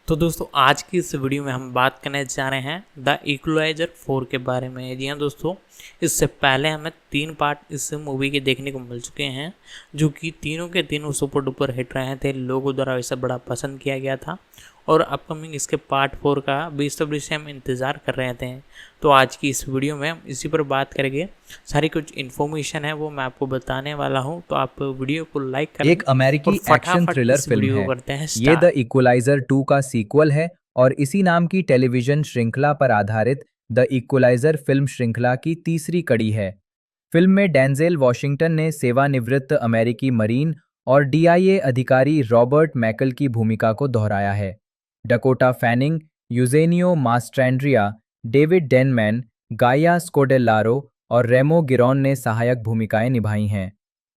तो दोस्तों आज की इस वीडियो में हम बात करने जा रहे हैं द इक्वलाइजर 4 के बारे में। जी हाँ दोस्तों, इससे पहले हमें 3 पार्ट इस मूवी के देखने को मिल चुके हैं, जो कि तीनों के तीनों सुपर डुपर हिट रहे थे, लोगों द्वारा इसे बड़ा पसंद किया गया था और अपकमिंग इसके पार्ट 4 का बेसब्री से हम इंतज़ार कर रहे थे। तो आज की इस वीडियो में हम इसी पर बात करेंगे। सारी कुछ इन्फॉर्मेशन है वो मैं आपको बताने वाला हूँ, तो आप वीडियो को लाइक करें एक और अमेरिकी एक्शन फटाफट थ्रिलर इस फिल्म वीडियो है। को करते हैं ये द स्टार्ट। इक्वलाइजर 2 का सीक्वल है और इसी नाम की टेलीविजन श्रृंखला पर आधारित द इक्वलाइजर फिल्म श्रृंखला की तीसरी कड़ी है। फिल्म में डेंजेल वॉशिंगटन ने सेवानिवृत्त अमेरिकी मरीन और डीआईए अधिकारी रॉबर्ट मैकल की भूमिका को दोहराया है। Dakota Fanning, Eugenio Mastrandrea, David Denman, Gaia Scodellaro और रेमो गिरॉन ने सहायक भूमिकाएं निभाई हैं।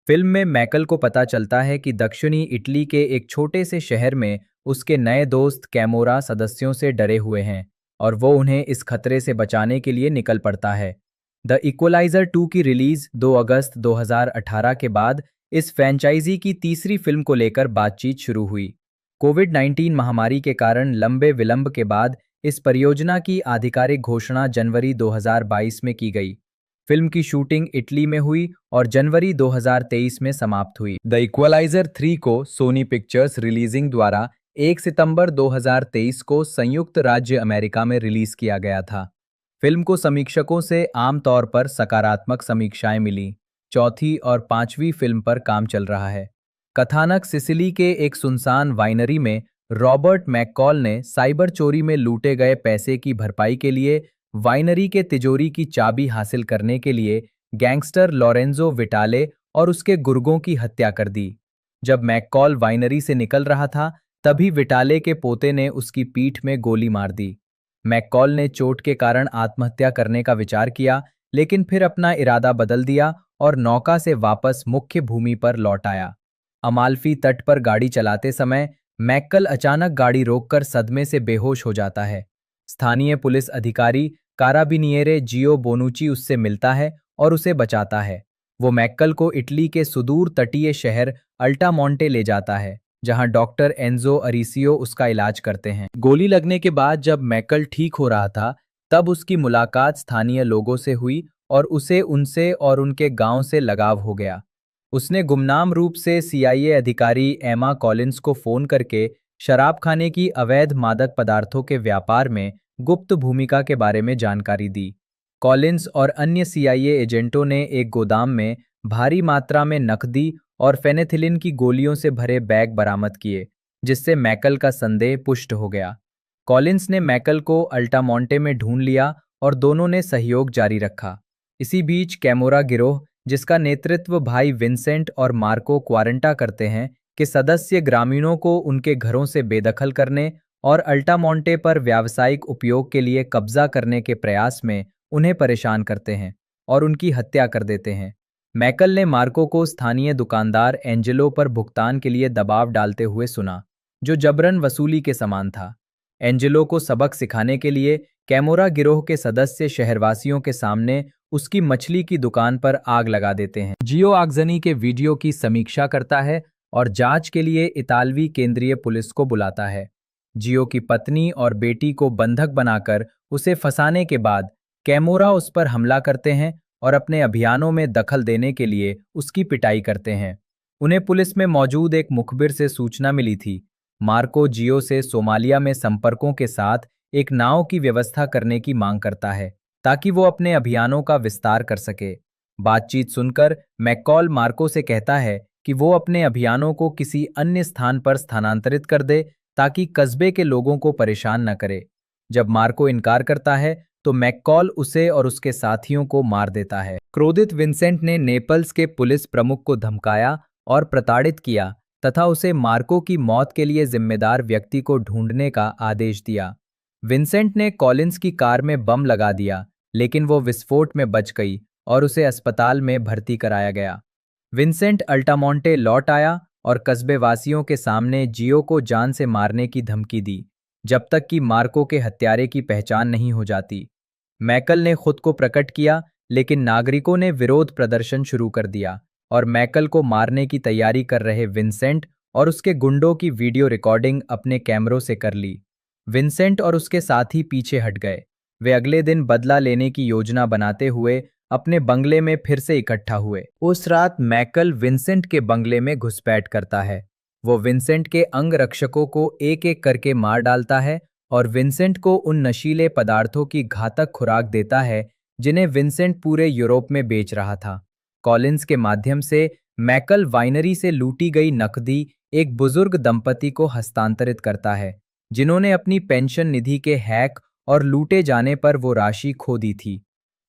फिल्म में मैकल को पता चलता है कि दक्षिणी इटली के एक छोटे से शहर में उसके नए दोस्त कैमोरा सदस्यों से डरे हुए हैं और वो उन्हें इस खतरे से बचाने के लिए निकल पड़ता है। द इक्वलाइजर 2 की रिलीज 2 अगस्त 2018 के बाद इस फ्रेंचाइजी की तीसरी फिल्म को लेकर बातचीत शुरू हुई। कोविड-19 महामारी के कारण लंबे विलंब के बाद इस परियोजना की आधिकारिक घोषणा जनवरी 2022 में की गई। फिल्म की शूटिंग इटली में हुई और जनवरी 2023 में समाप्त हुई। द इक्वलाइजर 3 को सोनी पिक्चर्स रिलीजिंग द्वारा 1 सितंबर 2023 को संयुक्त राज्य अमेरिका में रिलीज किया गया था। फिल्म को समीक्षकों से आमतौर पर सकारात्मक समीक्षाएं मिली। चौथी और पांचवी फिल्म पर काम चल रहा है। कथानक सिसिली के एक सुनसान वाइनरी में रॉबर्ट मैककॉल ने साइबर चोरी में लूटे गए पैसे की भरपाई के लिए वाइनरी के तिजोरी की चाबी हासिल करने के लिए गैंगस्टर लॉरेंजो विटाले और उसके गुर्गों की हत्या कर दी। जब मैककॉल वाइनरी से निकल रहा था, तभी विटाले के पोते ने उसकी पीठ में गोली मार दी। मैककॉल ने चोट के कारण आत्महत्या करने का विचार किया, लेकिन फिर अपना इरादा बदल दिया और नौका से वापस मुख्य भूमि पर लौट आया। अमाल्फी तट पर गाड़ी चलाते समय मैकल अचानक गाड़ी रोककर सदमे से बेहोश हो जाता है। स्थानीय पुलिस अधिकारी काराबिनिएरे जियो बोनुची उससे मिलता है और उसे बचाता है। वो मैकल को इटली के सुदूर तटीय शहर अल्टामोंटे ले जाता है, जहां डॉक्टर एंजो अरिसियो उसका इलाज करते हैं। गोली लगने के बाद जब मैकल ठीक हो रहा था, तब उसकी मुलाकात स्थानीय लोगों से हुई और उसे उनसे और उनके गांव से लगाव हो गया। उसने गुमनाम रूप से सीआईए अधिकारी एमा कॉलिंस को फोन करके शराब खाने की अवैध मादक पदार्थों के व्यापार में गुप्त भूमिका के बारे में जानकारी दी। कॉलिंस और अन्य सीआईए एजेंटों ने एक गोदाम में भारी मात्रा में नकदी और फेनेथिलिन की गोलियों से भरे बैग बरामद किए, जिससे मैकल का संदेह पुष्ट हो गया। कॉलिंस ने मैकल को अल्टामोंटे में ढूंढ लिया और दोनों ने सहयोग जारी रखा। इसी बीच कैमोरा गिरोह, जिसका नेतृत्व भाई विंसेंट और मार्को क्वारंटा करते हैं, के सदस्य ग्रामीणों को उनके घरों से बेदखल करने और अल्टामोंटे पर व्यावसायिक उपयोग के लिए कब्जा करने के प्रयास में उन्हें परेशान करते हैं और उनकी हत्या कर देते हैं। मैकल ने मार्को को स्थानीय दुकानदार एंजेलो पर भुगतान के लिए दबाव डालते हुए सुना, जो जबरन वसूली के समान था। एंजेलो को सबक सिखाने के लिए कैमोरा गिरोह के सदस्य शहरवासियों के सामने उसकी मछली की दुकान पर आग लगा देते हैं। जियो आगजनी के वीडियो की समीक्षा करता है और जांच के लिए इतालवी केंद्रीय पुलिस को बुलाता है। जियो की पत्नी और बेटी को बंधक बनाकर उसे फंसाने के बाद कैमोरा उस पर हमला करते हैं और अपने अभियानों में दखल देने के लिए उसकी पिटाई करते हैं। उन्हें पुलिस में मौजूद एक मुखबिर से सूचना मिली थी। मार्को जियो से सोमालिया में संपर्कों के साथ एक नाव की व्यवस्था करने की मांग करता है, ताकि वो अपने अभियानों का विस्तार कर सके। बातचीत सुनकर मैककॉल मार्को से कहता है कि वो अपने अभियानों को किसी अन्य स्थान पर स्थानांतरित कर दे, ताकि कस्बे के लोगों को परेशान न करे। जब मार्को इनकार करता है, तो मैककॉल उसे और उसके साथियों को मार देता है। क्रोधित विंसेंट ने नेपल्स के पुलिस प्रमुख को धमकाया और प्रताड़ित किया तथा उसे मार्को की मौत के लिए जिम्मेदार व्यक्ति को ढूंढने का आदेश दिया। विंसेंट ने कॉलिंस की कार में बम लगा दिया, लेकिन वो विस्फोट में बच गई और उसे अस्पताल में भर्ती कराया गया। विंसेंट अल्टामोंटे लौट आया और कस्बे वासियों के सामने जियो को जान से मारने की धमकी दी, जब तक कि मार्को के हत्यारे की पहचान नहीं हो जाती। मैकल ने खुद को प्रकट किया, लेकिन नागरिकों ने विरोध प्रदर्शन शुरू कर दिया और मैकल को मारने की तैयारी कर रहे विंसेंट और उसके गुंडों की वीडियो रिकॉर्डिंग अपने कैमरों से कर ली। विंसेंट और उसके साथी पीछे हट गए। वे अगले दिन बदला लेने की योजना बनाते हुए अपने बंगले में फिर से इकट्ठा हुए। उस रात मैकल विंसेंट के बंगले में घुसपैठ करता है। वो विंसेंट के अंगरक्षकों को एक एक करके मार डालता है और विंसेंट को उन नशीले पदार्थों की घातक खुराक देता है जिन्हें विंसेंट पूरे यूरोप में बेच रहा था। कॉलिंस के माध्यम से मैकल वाइनरी से लूटी गई नकदी एक बुजुर्ग दंपति को हस्तांतरित करता है, जिन्होंने अपनी पेंशन निधि के हैक और लूटे जाने पर वो राशि खो दी थी।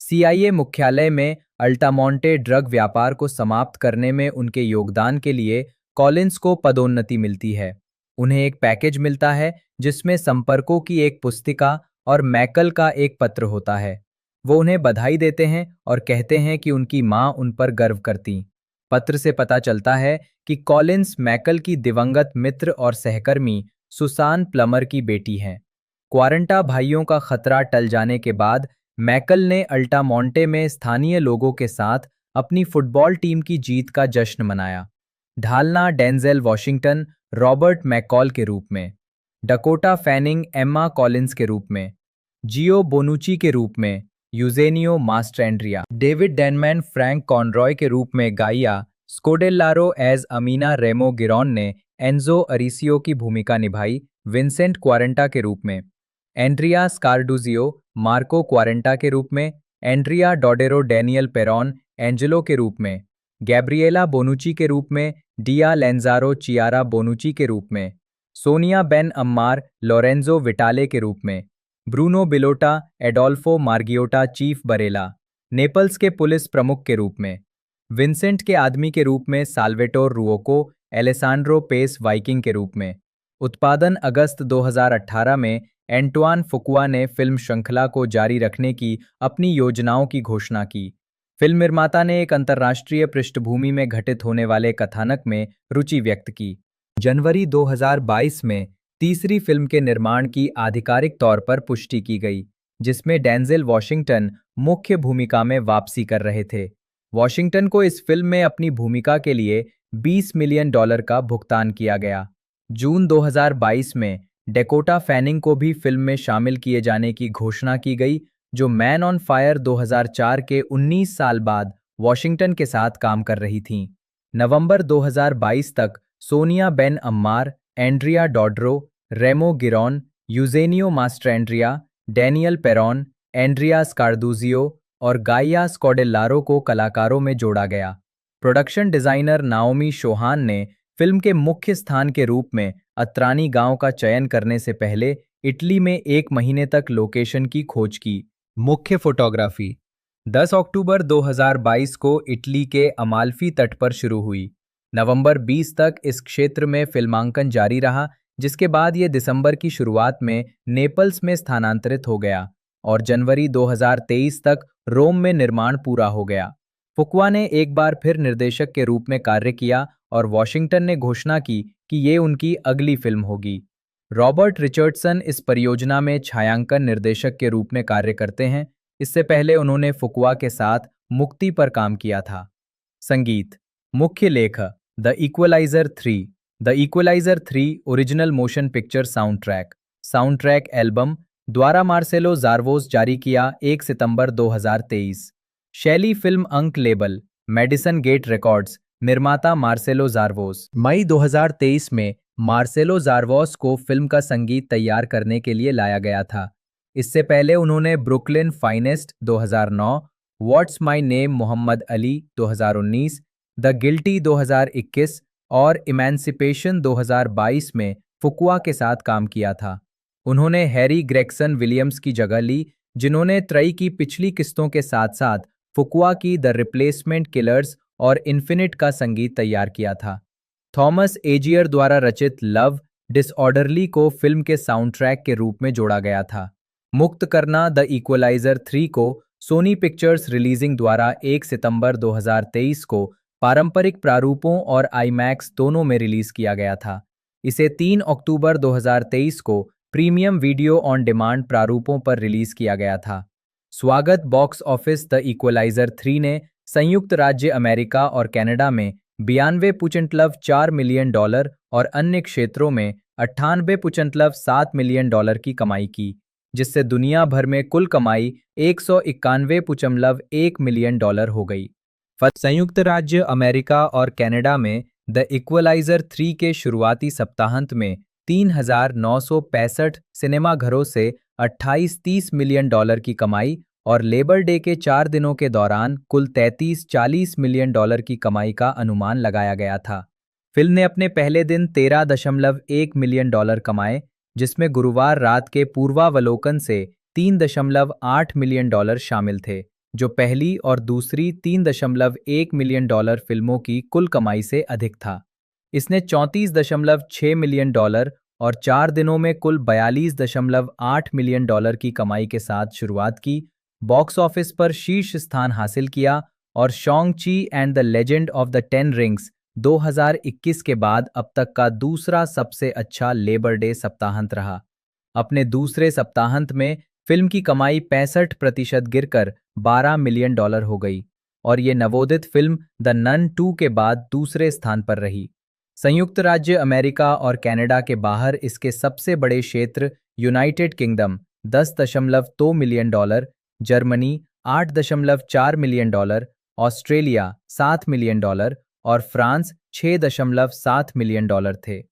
सीआईए मुख्यालय में अल्टामोंटे ड्रग व्यापार को समाप्त करने में उनके योगदान के लिए कॉलिंस को पदोन्नति मिलती है। उन्हें एक पैकेज मिलता है जिसमें संपर्कों की एक पुस्तिका और मैकल का एक पत्र होता है। वो उन्हें बधाई देते हैं और कहते हैं कि उनकी मां उन पर गर्व करती। पत्र से पता चलता है कि कॉलिंस मैकल की दिवंगत मित्र और सहकर्मी सुसान प्लमर की बेटी हैं। क्वारंटा भाइयों का खतरा टल जाने के बाद मैकल ने अल्टामोंटे में स्थानीय लोगों के साथ अपनी फुटबॉल टीम की जीत का जश्न मनाया। ढालना डेंजेल वॉशिंगटन रॉबर्ट मैकॉल के रूप में, डकोटा फैनिंग एम्मा कॉलिंस के रूप में, जियो बोनुची के रूप में Eugenio Mastrandrea, David Denman Frank Conroy के रूप में गाइया स्कोडेलारो एज अमीना रेमो गिरॉन ने एंजो अरिसियो की भूमिका निभाई विंसेंट क्वारंटा के रूप में, एंड्रिया स्कार्डुजियो मार्को क्वारंटा के रूप में, एंड्रिया डोडेरो डेनियल पेरॉन एंजेलो के रूप में, गैब्रिएला बोनुची के रूप में डिया लेंजारो चियारा बोनुची के रूप में, Sonia Ben Ammar Lorenzo Vitale के रूप में, Bruno Bilotta Adolfo Margiotta chief Barella Naples के पुलिस प्रमुख के रूप में, विंसेंट के आदमी के रूप में साल्वेटोर रुओको एलेसांड्रो पेस वाइकिंग के रूप में। उत्पादन अगस्त 2018 में एंटवान फुकुआ ने फिल्म श्रृंखला को जारी रखने की अपनी योजनाओं की घोषणा की। फिल्म निर्माता ने एक अंतर्राष्ट्रीय पृष्ठभूमि में घटित होने वाले कथानक में रुचि व्यक्त की। जनवरी 2022 में तीसरी फिल्म के निर्माण की आधिकारिक तौर पर पुष्टि की गई, जिसमें डेंजेल वॉशिंगटन मुख्य भूमिका में वापसी कर रहे थे। वॉशिंगटन को इस फिल्म में अपनी भूमिका के लिए $20 मिलियन का भुगतान किया गया। जून 2022 में डेकोटा फैनिंग को भी फिल्म में शामिल किए जाने की घोषणा की गई, जो मैन ऑन फायर 2004 के 19 साल बाद वॉशिंगटन के साथ काम कर रही थीं। नवंबर 2022 तक सोनिया बेन अम्मार, एंड्रिया डोड्रो, रेमो गिरॉन, यूजेनियो मास्ट्रेंड्रिया, डेनियल पेरॉन, एंड्रिया स्कार्दुजियो और गाइया स्कोडेलारो को कलाकारों में जोड़ा गया। प्रोडक्शन डिजाइनर नाओमी शोहान ने फिल्म के मुख्य स्थान के रूप में अत्रानी गांव का चयन करने से पहले इटली में 1 महीने तक लोकेशन की खोज की। मुख्य फोटोग्राफी 10 अक्टूबर 2022 को इटली के अमाल्फी तट पर शुरू हुई। नवंबर 20 तक इस क्षेत्र में फिल्मांकन जारी रहा, जिसके बाद ये दिसंबर की शुरुआत में नेपल्स में स्थानांतरित हो गया और जनवरी 2023 तक रोम में निर्माण पूरा हो गया। फुकुआ ने एक बार फिर निर्देशक के रूप में कार्य किया और वॉशिंगटन ने घोषणा की कि ये उनकी अगली फिल्म होगी। रॉबर्ट रिचर्डसन इस परियोजना में छायांकन निर्देशक के रूप में कार्य करते हैं। इससे पहले उन्होंने फुकुआ के साथ मुक्ति पर काम किया था। संगीत मुख्य लेख the equalizer 3, the equalizer 3 original motion picture soundtrack album द्वारा मार्सेलो जार्वोस जारी किया 1 सितंबर 2023। शैली फिल्म अंक लेबल मेडिसन गेट रिकॉर्ड्स, निर्माता मार्सेलो जार्वोस। मई 2023 में मार्सेलो जार्वोस को फिल्म का संगीत तैयार करने के लिए लाया गया था। इससे पहले उन्होंने Brooklyn's finest 2009, what's my name Muhammad Ali 2019, the guilty 2021 और इमेंसिपेशन 2022 में फुकुआ के साथ काम किया था। उन्होंने हैरी ग्रेगसन विलियम्स की जगह ली, जिन्होंने त्रयी की पिछली किस्तों के साथ साथ फुकुआ की द रिप्लेसमेंट किलर्स और इन्फिनिट का संगीत तैयार किया था। थॉमस एजियर द्वारा रचित लव डिसऑर्डरली को फिल्म के साउंडट्रैक के रूप में जोड़ा गया था। मुक्त करना द इक्वलाइजर 3 को सोनी पिक्चर्स रिलीजिंग द्वारा 1 सितंबर 2023 को पारंपरिक प्रारूपों और आईमैक्स दोनों में रिलीज किया गया था। इसे 3 अक्टूबर 2023 को प्रीमियम वीडियो ऑन डिमांड प्रारूपों पर रिलीज किया गया था। स्वागत बॉक्स ऑफिस द इक्वलाइजर 3 ने संयुक्त राज्य अमेरिका और कनाडा में 92.4 मिलियन डॉलर और अन्य क्षेत्रों में $98.7 मिलियन की कमाई की, जिससे दुनिया भर में कुल कमाई $191.1 मिलियन हो गई। संयुक्त राज्य अमेरिका और कनाडा में द इक्वलाइजर 3 के शुरुआती सप्ताहांत में 3,965 सिनेमाघरों से 28-30 मिलियन डॉलर की कमाई और लेबर डे के 4 दिनों के दौरान कुल 33-40 मिलियन डॉलर की कमाई का अनुमान लगाया गया था। फिल्म ने अपने पहले दिन 13.1 मिलियन डॉलर कमाए, जिसमें गुरुवार रात के पूर्वावलोकन से 3.8 मिलियन डॉलर शामिल थे, जो पहली और दूसरी 3.1 मिलियन डॉलर फिल्मों की कुल कमाई से अधिक था। इसने 34.6 मिलियन डॉलर और 4 दिनों में कुल 42.8 मिलियन डॉलर की कमाई के साथ शुरुआत की, बॉक्स ऑफिस पर शीर्ष स्थान हासिल किया और शॉन्ग ची and the legend of the 10 rings 2021 के बाद अब तक का दूसरा सबसे अच्छा लेबर डे सप्ताहांत रहा। अपने दूसरे सप्ताहांत में फिल्म की कमाई 65% गिरकर 12 मिलियन डॉलर हो गई और ये नवोदित फिल्म द नन 2 के बाद दूसरे स्थान पर रही। संयुक्त राज्य अमेरिका और कनाडा के बाहर इसके सबसे बड़े क्षेत्र United kingdom 10.2 million dollar, Germany 8.4 million dollar, Australia 7 million dollar और फ्रांस 6.7 मिलियन डॉलर थे।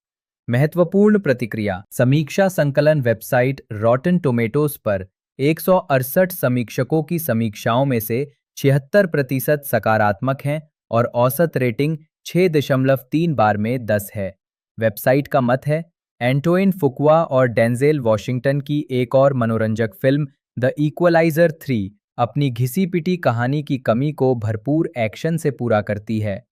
महत्वपूर्ण प्रतिक्रिया। समीक्षा संकलन वेबसाइट रॉटन टोमेटोज पर 168 समीक्षकों की समीक्षाओं में से 76% सकारात्मक हैं और औसत रेटिंग 6.3 बार में 10 है। वेबसाइट का मत है, एंटोइन फुकुआ और डेंजेल वॉशिंगटन की एक और मनोरंजक फिल्म द इक्वलाइजर 3 अपनी घिसी-पिटी कहानी की कमी को भरपूर एक्शन से पूरा करती है।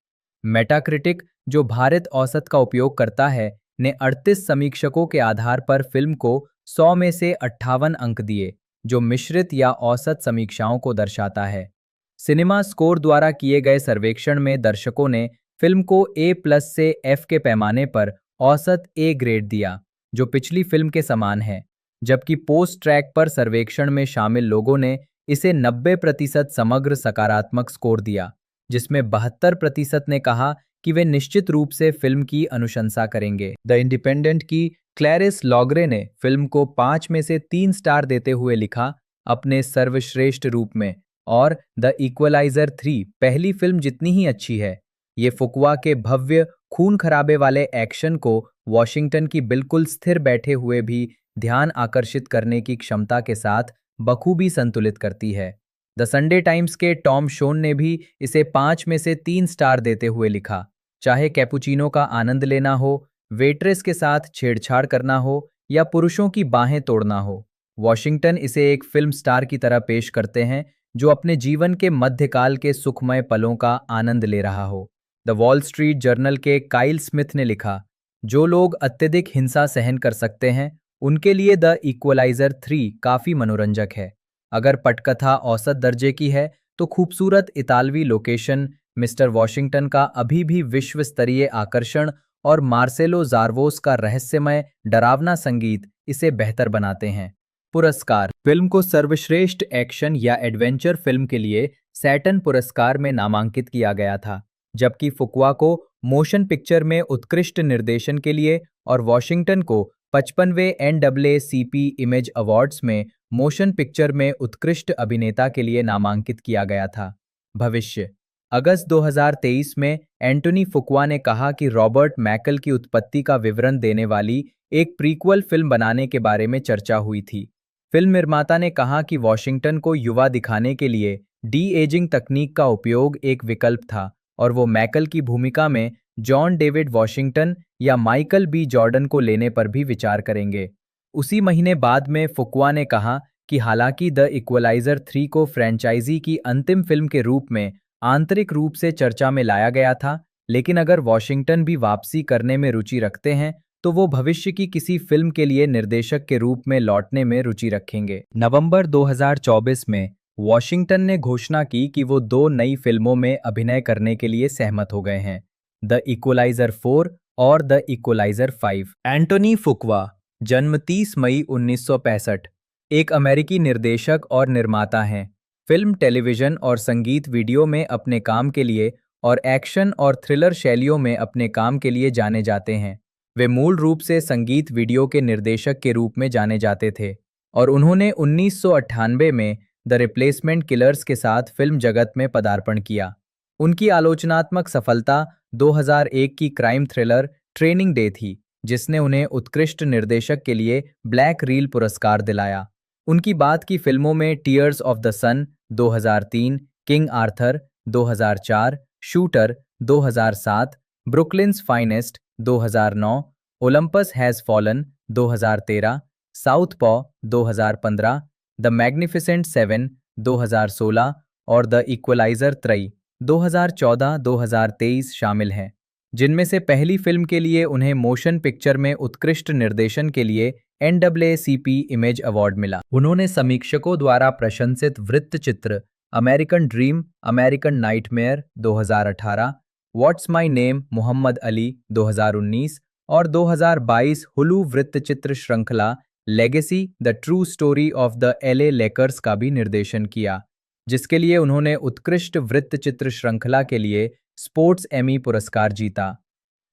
मेटाक्रिटिक, जो भारत औसत का उपयोग करता है, ने 38 समीक्षकों के आधार पर फिल्म को 100 में से 58 अंक दिए, जो मिश्रित या औसत समीक्षाओं को दर्शाता है। सिनेमा स्कोर द्वारा किए गए सर्वेक्षण में दर्शकों ने फिल्म को A+ से F के पैमाने पर औसत A ग्रेड दिया, जो पिछली फिल्म के समान है, जबकि पोस्ट ट्रैक पर सर्वेक्षण में शामिल लोगों ने इसे 90% समग्र सकारात्मक स्कोर दिया, जिसमें 72% ने कहा कि वे निश्चित रूप से फिल्म की अनुशंसा करेंगे। द इंडिपेंडेंट की क्लैरिस लॉग्रे ने फिल्म को 5 में से 3 स्टार देते हुए लिखा, अपने सर्वश्रेष्ठ रूप में और द इक्वलाइजर 3 पहली फिल्म जितनी ही अच्छी है। ये फुकुआ के भव्य खून खराबे वाले एक्शन को वॉशिंगटन की बिल्कुल स्थिर बैठे हुए भी ध्यान आकर्षित करने की क्षमता के साथ बखूबी संतुलित करती है। द संडे टाइम्स के टॉम शोन ने भी इसे 5 में से 3 स्टार देते हुए लिखा, चाहे कैपुचिनो का आनंद लेना हो, वेट्रेस के साथ छेड़छाड़ करना हो या पुरुषों की बाहें तोड़ना हो, वॉशिंगटन इसे एक फिल्म स्टार की तरह पेश करते हैं जो अपने जीवन के मध्यकाल के सुखमय पलों का आनंद ले रहा हो। द वॉल स्ट्रीट जर्नल के काइल स्मिथ ने लिखा, जो लोग अत्यधिक हिंसा सहन कर सकते हैं उनके लिए द इक्वलाइजर 3 काफी मनोरंजक है। अगर पटकथा औसत दर्जे की है तो खूबसूरत इतालवी लोकेशन, मिस्टर वॉशिंगटन का अभी भी विश्व स्तरीय आकर्षण और मार्सेलो ज़ारवोस का रहस्यमय डरावना संगीत इसे बेहतर बनाते हैं। पुरस्कार। फिल्म को सर्वश्रेष्ठ एक्शन या एडवेंचर फिल्म के लिए सैटर्न पुरस्कार में नामांकित किया गया था, जबकि फुकुआ को मोशन पिक्चर में उत्कृष्ट निर्देशन के लिए और वॉशिंगटन को 55वें NAACP इमेज अवार्ड्स में मोशन पिक्चर में उत्कृष्ट अभिनेता के लिए नामांकित किया गया था। भविष्य। अगस्त 2023 में एंटोनी फुकुआ ने कहा कि रॉबर्ट मैकल की उत्पत्ति का विवरण देने वाली एक प्रीक्वल फिल्म बनाने के बारे में चर्चा हुई थी। फिल्म निर्माता ने कहा कि वॉशिंगटन को युवा दिखाने के लिए डी-एजिंग तकनीक का उपयोग एक विकल्प था और वो मैकल की भूमिका में जॉन डेविड वॉशिंगटन या माइकल बी जॉर्डन को लेने पर भी विचार करेंगे। उसी महीने बाद में फुकुआ ने कहा कि हालांकि द इक्वलाइजर 3 को फ्रेंचाइजी की अंतिम फिल्म के रूप में आंतरिक रूप से चर्चा में लाया गया था, लेकिन अगर वॉशिंगटन भी वापसी करने में रुचि रखते हैं तो वो भविष्य की किसी फिल्म के लिए निर्देशक के रूप में लौटने में रुचि रखेंगे। नवंबर 2024 में वॉशिंगटन ने घोषणा की कि वो 2 नई फिल्मों में अभिनय करने के लिए सहमत हो गए हैं, द इक्वलाइजर 4 और द इक्वलाइजर 5। एंटोनी फुकुआ, जन्म 30 मई 1965, एक अमेरिकी निर्देशक और निर्माता हैं। फिल्म, टेलीविजन और संगीत वीडियो में अपने काम के लिए और एक्शन और थ्रिलर शैलियों में अपने काम के लिए जाने जाते हैं। वे मूल रूप से संगीत वीडियो के निर्देशक के रूप में जाने जाते थे और उन्होंने 1998 में द रिप्लेसमेंट किलर्स के साथ फिल्म जगत में पदार्पण किया। उनकी आलोचनात्मक सफलता 2001 की क्राइम थ्रिलर ट्रेनिंग डे थी, जिसने उन्हें उत्कृष्ट निर्देशक के लिए ब्लैक रील पुरस्कार दिलाया। उनकी बात की फिल्मों में Tears of the sun 2003, King Arthur 2004, Shooter 2007, Brooklyn's Finest 2009, Olympus Has Fallen 2013, Southpaw 2015, The Magnificent Seven 2016 और द इक्वलाइजर 3 2014-2023 शामिल हैं, जिनमें से पहली फिल्म के लिए उन्हें मोशन पिक्चर में उत्कृष्ट निर्देशन के लिए NAACP इमेज अवार्ड मिला। उन्होंने समीक्षकों द्वारा प्रशंसित वृत्तचित्र American dream, American nightmare 2018, what's my name Muhammad Ali 2019 और 2022 हुलू वृत्तचित्र श्रृंखला legacy the true story of the LA Lakers का भी निर्देशन किया, जिसके लिए उन्होंने उत्कृष्ट वृत्तचित्र श्रृंखला के लिए स्पोर्ट्स एमी पुरस्कार जीता।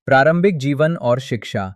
प्रारंभिक जीवन और शिक्षा।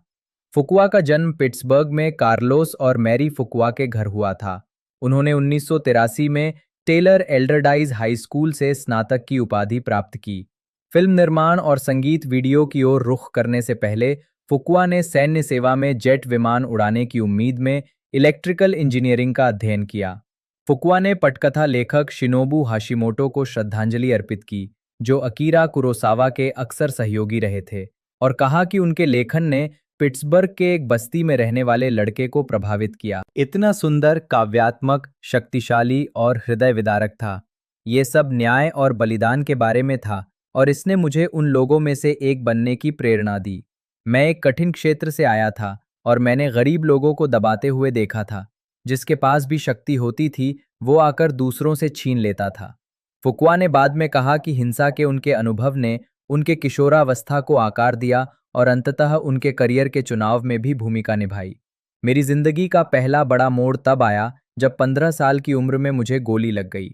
फुकुआ का जन्म पिट्सबर्ग में कार्लोस और मैरी फुकुआ के घर हुआ था। उन्होंने 1983 में टेलर एल्डरडाइज हाई स्कूल से स्नातक की उपाधि प्राप्त की। फिल्म निर्माण और संगीत वीडियो की ओर रुख करने से पहले फुकुआ ने सैन्य सेवा में जेट विमान उड़ाने की उम्मीद में इलेक्ट्रिकल इंजीनियरिंग का अध्ययन किया। फुकुआ ने पटकथा लेखक शिनोबु हाशिमोटो को श्रद्धांजलि अर्पित की, जो अकीरा कुरोसावा के अक्सर सहयोगी रहे थे, और कहा कि उनके लेखन ने पिट्सबर्ग के एक बस्ती में रहने वाले लड़के को प्रभावित किया। इतना सुंदर, काव्यात्मक, शक्तिशाली और हृदय विदारक था। ये सब न्याय और बलिदान के बारे में था और इसने मुझे उन लोगों में से एक बनने की प्रेरणा दी। मैं एक कठिन क्षेत्र से आया था और मैंने गरीब लोगों को दबाते हुए देखा था। जिसके पास भी शक्ति होती थी, वो आकर दूसरों से छीन लेता था। फुकुआ ने बाद में कहा कि हिंसा के उनके अनुभव ने उनके किशोरावस्था को आकार दिया और अंततः उनके करियर के चुनाव में भी भूमिका निभाई। मेरी जिंदगी का पहला बड़ा मोड़ तब आया जब 15 साल की उम्र में मुझे गोली लग गई।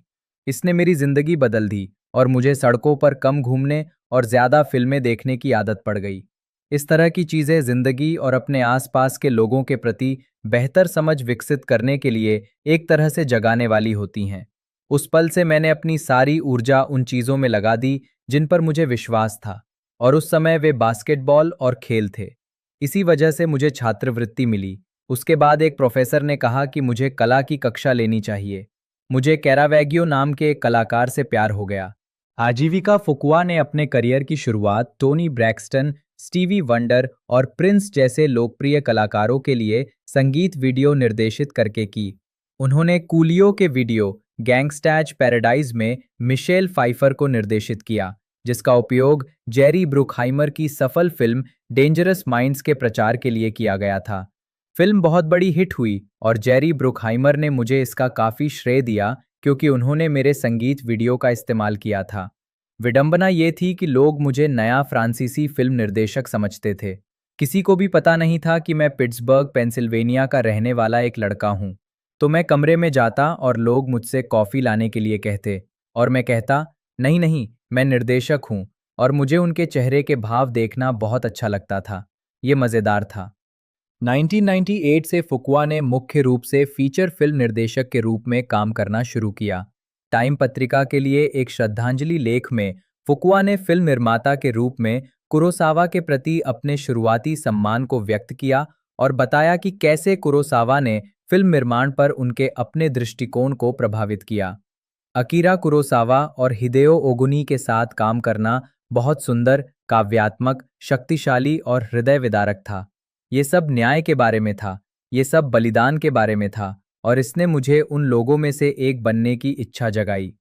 इसने मेरी जिंदगी बदल दी और मुझे सड़कों पर कम घूमने और ज्यादा फिल्में देखने की आदत पड़ गई। इस तरह की चीजें जिंदगी और अपने आसपास के लोगों के प्रति बेहतर समझ विकसित करने के लिए एक तरह से जगाने वाली होती हैं। उस पल से मैंने अपनी सारी ऊर्जा उन चीजों में लगा दी जिन पर मुझे विश्वास था, और उस समय वे बास्केटबॉल और खेल थे। इसी वजह से मुझे छात्रवृत्ति मिली। उसके बाद एक प्रोफेसर ने कहा कि मुझे कला की कक्षा लेनी चाहिए। मुझे कैरावैगियो नाम के एक कलाकार से प्यार हो गया। आजीविका फुकुआ ने अपने करियर की शुरुआत टोनी ब्रैक्सटन, स्टीवी वंडर और प्रिंस जैसे लोकप्रिय कलाकारों के लिए संगीत वीडियो निर्देशित करके की। उन्होंने कूलियो के वीडियो गैंगस्टैच पैराडाइज में मिशेल फाइफर को निर्देशित किया, जिसका उपयोग जेरी ब्रुकहाइमर की सफल फिल्म डेंजरस माइंड्स के प्रचार के लिए किया गया था। फिल्म बहुत बड़ी हिट हुई और जेरी ब्रुकहाइमर ने मुझे इसका काफी श्रेय दिया क्योंकि उन्होंने मेरे संगीत वीडियो का इस्तेमाल किया था। विडंबना ये थी कि लोग मुझे नया फ्रांसीसी फिल्म निर्देशक समझते थे। किसी को भी पता नहीं था कि मैं पिट्सबर्ग, पेंसिल्वेनिया का रहने वाला एक लड़का हूँ। तो मैं कमरे में जाता और लोग मुझसे कॉफ़ी लाने के लिए कहते और मैं कहता, नहीं नहीं, मैं निर्देशक हूँ, और मुझे उनके चेहरे के भाव देखना बहुत अच्छा लगता था। ये मज़ेदार था। 1998 से फुकुआ ने मुख्य रूप से फीचर फिल्म निर्देशक के रूप में काम करना शुरू किया। टाइम पत्रिका के लिए एक श्रद्धांजलि लेख में फुकुआ ने फिल्म निर्माता के रूप में कुरोसावा के प्रति अपने शुरुआती सम्मान को व्यक्त किया और बताया कि कैसे कुरोसावा ने फिल्म निर्माण पर उनके अपने दृष्टिकोण को प्रभावित किया। अकीरा कुरोसावा और हिदेओ ओगुनी के साथ काम करना बहुत सुंदर, काव्यात्मक, शक्तिशाली और हृदय विदारक था। ये सब न्याय के बारे में था, ये सब बलिदान के बारे में था, और इसने मुझे उन लोगों में से एक बनने की इच्छा जगाई।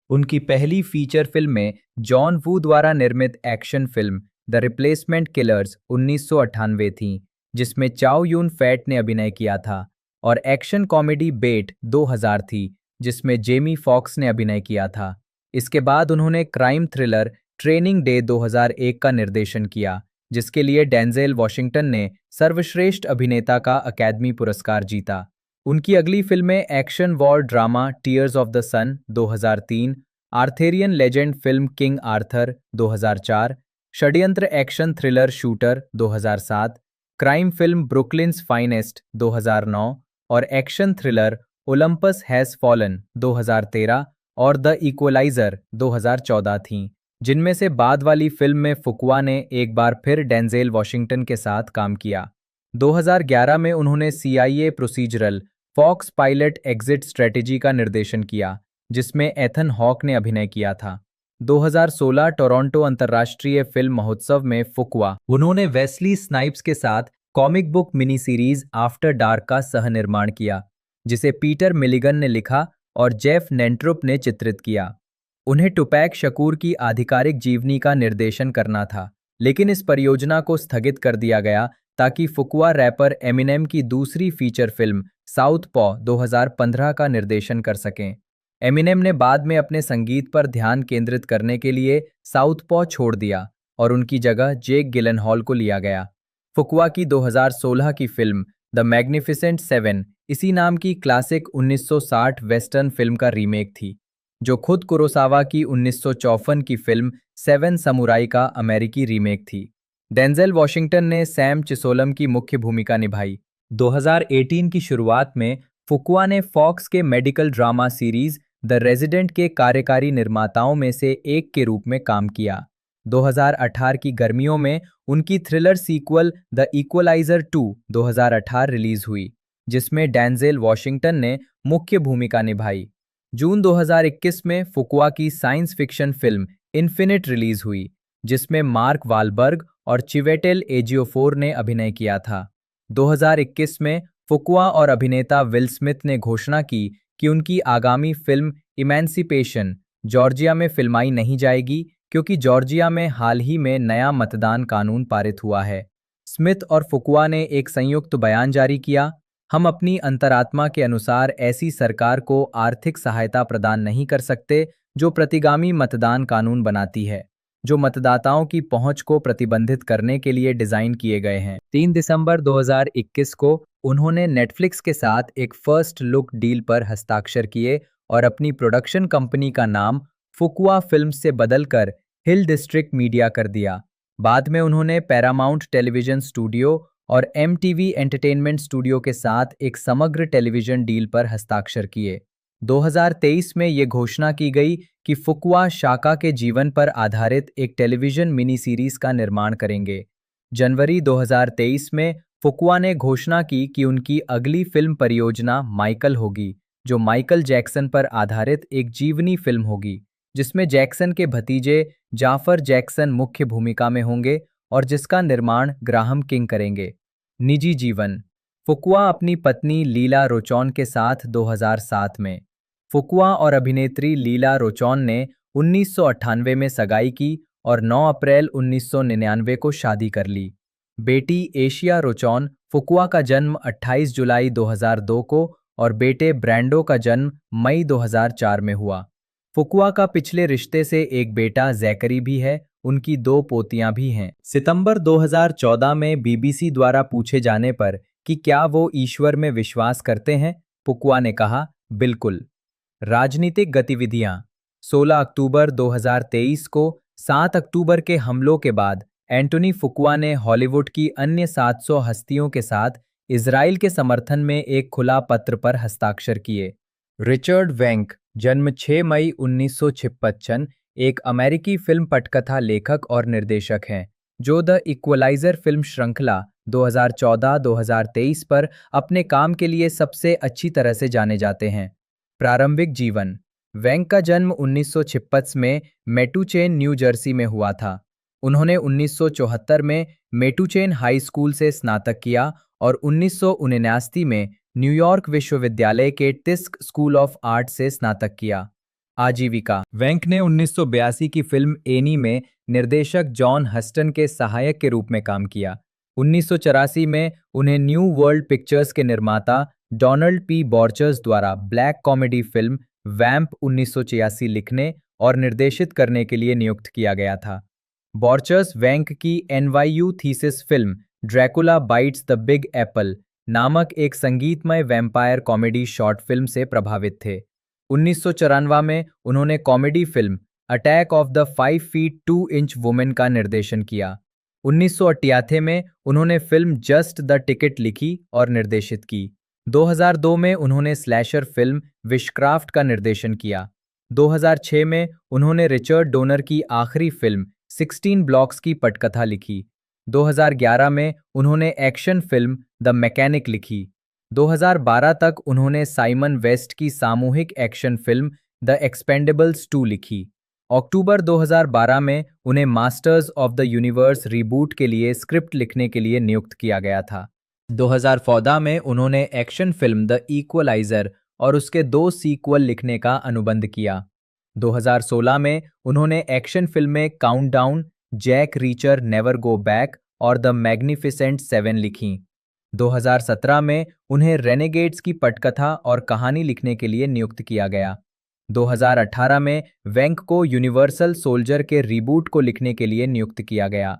उनकी पहली फीचर फिल्म में जॉन वू द्वारा निर्मित action film the replacement killers 1998 थी, जिसमें चाओ यून फैट ने अभिनय किया था, और एक्शन कॉमेडी बेट 2000 थी, जिसमें जेमी फॉक्स ने अभिनय किया था। इसके बाद उन्होंने क्राइम थ्रिलर ट्रेनिंग डे 2001 का निर्देशन किया, जिसके लिए डेंजेल वॉशिंगटन ने सर्वश्रेष्ठ अभिनेता का अकादमी पुरस्कार जीता। उनकी अगली फिल्में action war drama Tears of the sun 2003, Arthurian legend film King Arthur 2004, षड्यंत्र action thriller Shooter 2007, crime film Brooklyn's Finest 2009 और action thriller Olympus Has Fallen 2013 और द इक्वलाइजर 2014 थीं, जिनमें से बाद वाली फिल्म में फुकवा ने एक बार फिर डेंजेल वॉशिंगटन के साथ काम किया। 2011 में उन्होंने CIA procedural Fox pilot exit strategy का निर्देशन किया, जिसमें एथन हॉक ने अभिनय किया था। 2016 टोरंटो अंतर्राष्ट्रीय फिल्म महोत्सव में फुकवा उन्होंने वेस्ली स्नाइप्स के साथ comic book mini series after dark का सह-निर्माण किया, जिसे पीटर मिलिगन ने लिखा और जेफ नेंट्रुप ने चित्रित किया। उन्हें टुपैक शकूर की आधिकारिक जीवनी का निर्देशन करना था, लेकिन इस परियोजना को स्थगित कर दिया गया ताकि फुकवा रैपर एमिनेम की दूसरी फीचर फिल्म साउथ पॉ 2015 का निर्देशन कर सकें। एमिनेम ने बाद में अपने संगीत पर ध्यान केंद्रित करने के लिए साउथ पॉ छोड़ दिया और उनकी जगह जेक गिलनहॉल को लिया गया। फुकवा की 2016 की फिल्म द मैग्निफिसेंट सेवन इसी नाम की क्लासिक 1960 वेस्टर्न फिल्म का रीमेक थी, जो खुद कुरोसावा की 1954 की फिल्म सेवन समुराई का अमेरिकी रीमेक थी। डेंजेल वॉशिंगटन ने सैम चिसोलम की मुख्य भूमिका निभाई। 2018 की शुरुआत में फुकवा ने फॉक्स के medical drama series the resident के कार्यकारी निर्माताओं में से एक के रूप में काम किया। 2018 की गर्मियों में उनकी thriller sequel the equalizer 2 2018 release हुई, जिसमें डेंजेल वॉशिंगटन ने मुख्य भूमिका निभाई। जून 2021 में फुकवा की science fiction film infinite release हुई, जिसमें मार्क वालबर्ग और चिवेटेल एजियोफोर ने अभिनय किया था। 2021 में फुकवा और अभिनेता विल स्मिथ ने घोषणा की कि उनकी आगामी फिल्म इमेंसिपेशन जॉर्जिया में फिल्माई नहीं जाएगी, क्योंकि जॉर्जिया में हाल ही में नया मतदान कानून पारित हुआ है। स्मिथ और फुकवा ने एक संयुक्त बयान जारी किया, हम अपनी अंतरात्मा के अनुसार ऐसी सरकार को आर्थिक सहायता प्रदान नहीं कर सकते जो प्रतिगामी मतदान कानून बनाती है, जो मतदाताओं की पहुंच को प्रतिबंधित करने के लिए डिजाइन किए गए हैं। 3 दिसंबर 2021 को उन्होंने नेटफ्लिक्स के साथ एक फर्स्ट लुक डील पर हस्ताक्षर किए और अपनी प्रोडक्शन कंपनी का नाम फुकवा फिल्म्स से बदलकर हिल डिस्ट्रिक्ट मीडिया कर दिया। बाद में उन्होंने पैरामाउंट टेलीविजन स्टूडियो और MTV एंटरटेनमेंट स्टूडियो के साथ एक समग्र टेलीविजन डील पर हस्ताक्षर किए। 2023 में ये घोषणा की गई कि फुकवा शाका के जीवन पर आधारित एक टेलीविजन मिनी सीरीज का निर्माण करेंगे। जनवरी 2023 में फुकवा ने घोषणा की कि उनकी अगली फिल्म परियोजना माइकल होगी, जो माइकल जैक्सन पर आधारित एक जीवनी फिल्म होगी, जिसमें जैक्सन के भतीजे जाफर जैक्सन मुख्य भूमिका में होंगे और जिसका निर्माण ग्राहम किंग करेंगे। निजी जीवन। फुकवा अपनी पत्नी लीला रोचौन के साथ 2007 में। फुकवा और अभिनेत्री लीला रोचौन ने 1998 में सगाई की और 9 अप्रैल 1999 को शादी कर ली। बेटी एशिया रोचौन फुकवा का जन्म 28 जुलाई 2002 को और बेटे ब्रैंडो का जन्म मई 2004 में हुआ। फुकवा का पिछले रिश्ते से एक बेटा जैकरी भी है, उनकी 2 पोतियां भी हैं। सितंबर 2014 में BBC द्वारा पूछे जाने पर कि क्या वो ईश्वर में विश्वास करते हैं, फुकवा ने कहा, बिल्कुल। राजनीतिक गतिविधियां। 16 अक्टूबर 2023 को 7 अक्टूबर के हमलों के बाद एंटोनी फुकवा ने हॉलीवुड की अन्य 700 हस्तियों के साथ इजराइल के समर्थन में एक खुला पत्र पर हस्ताक्षर किए। रिचर्ड वेंक, जन्म 6 मई 1956, एक अमेरिकी फिल्म पटकथा लेखक और निर्देशक हैं, जो द इक्वलाइजर फिल्म श्रृंखला 2014-2023 पर अपने काम के लिए सबसे अच्छी तरह से जाने जाते हैं। प्रारंभिक जीवन। वेंक का जन्म 1956 में मेटुचेन, न्यू जर्सी में हुआ था। उन्होंने 1974 में मेटुचेन हाई स्कूल से स्नातक किया और 1979 में न्यूयॉर्क विश्वविद्यालय के टिस्क स्कूल ऑफ आर्ट से स्नातक किया। आजीविका। वेंक ने 1982 की फिल्म एनी में निर्देशक जॉन हस्टन के सहायक के रूप में काम किया। 1984 में उन्हें न्यू वर्ल्ड पिक्चर्स के निर्माता डोनाल्ड पी बॉर्चर्स द्वारा ब्लैक कॉमेडी फिल्म वैम्प 1986 लिखने और निर्देशित करने के लिए नियुक्त किया गया था। बॉर्चर्स वेंक की NYU thesis film Dracula bytes the big Apple नामक एक संगीतमय वैम्पायर कॉमेडी शॉर्ट फिल्म से प्रभावित थे। 1994 में उन्होंने comedy film attack of the 5 feet 2 inch women का निर्देशन किया। 1988 में उन्होंने फिल्म जस्ट द टिकट लिखी और निर्देशित की। 2002 में उन्होंने स्लैशर फिल्म विशक्राफ्ट का निर्देशन किया। 2006 में उन्होंने रिचर्ड डोनर की आखिरी फिल्म 16 ब्लॉक्स की पटकथा लिखी। 2011 में उन्होंने एक्शन फिल्म द मैकेनिक लिखी। 2012 तक उन्होंने साइमन वेस्ट की सामूहिक एक्शन फिल्म द एक्सपेंडेबल्स 2 लिखी। अक्टूबर 2012 में उन्हें masters of the universe reboot के लिए स्क्रिप्ट लिखने के लिए नियुक्त किया गया था। 2014 में उन्होंने एक्शन फिल्म द इक्वलाइजर और उसके 2 सीक्वल लिखने का अनुबंध किया। 2016 में उन्होंने एक्शन फिल्में countdown, Jack Reacher never go back और द मैग्निफिसेंट 7 लिखीं। 2017 में उन्हें रेनेगेड्स की पटकथा और कहानी लिखने के लिए नियुक्त किया गया। 2018 में वेंक को यूनिवर्सल सोल्जर के रीबूट को लिखने के लिए नियुक्त किया गया।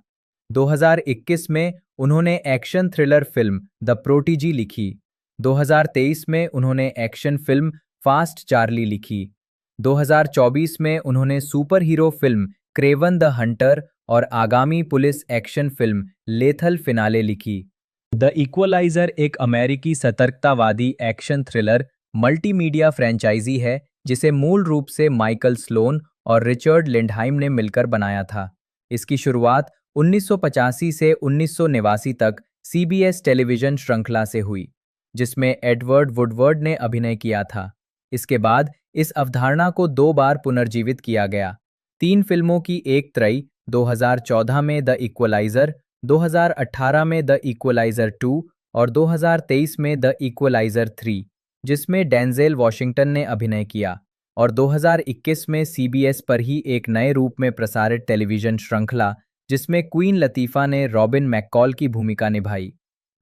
2021 में उन्होंने एक्शन थ्रिलर फिल्म द प्रोटीजी लिखी। 2023 में उन्होंने एक्शन फिल्म फास्ट चार्ली लिखी। 2024 में उन्होंने super hero film Kraven the Hunter और आगामी police action film lethal finale लिखी। द इक्वलाइजर एक अमेरिकी सतर्कतावादी एक्शन थ्रिलर मल्टीमीडिया फ्रेंचाइजी है जिसे मूल रूप से माइकल स्लोन और रिचर्ड लिंडहाइम ने मिलकर बनाया था। इसकी शुरुआत 1985 से 1989 तक सीबीएस टेलीविजन श्रृंखला से हुई, जिसमें एडवर्ड वुडवर्ड ने अभिनय किया था। इसके बाद इस अवधारणा को 2 बार पुनर्जीवित किया गया। 3 फिल्मों की एक त्रयी 2014 में द इक्वलाइजर, 2018 में द इक्वलाइजर 2 और 2023 में द इक्वलाइजर 3, जिसमें डेंजेल वॉशिंगटन ने अभिनय किया, और 2021 में सीबीएस पर ही एक नए रूप में प्रसारित टेलीविजन श्रृंखला जिसमें क्वीन लतीफ़ा ने रॉबिन मैककॉल की भूमिका निभाई।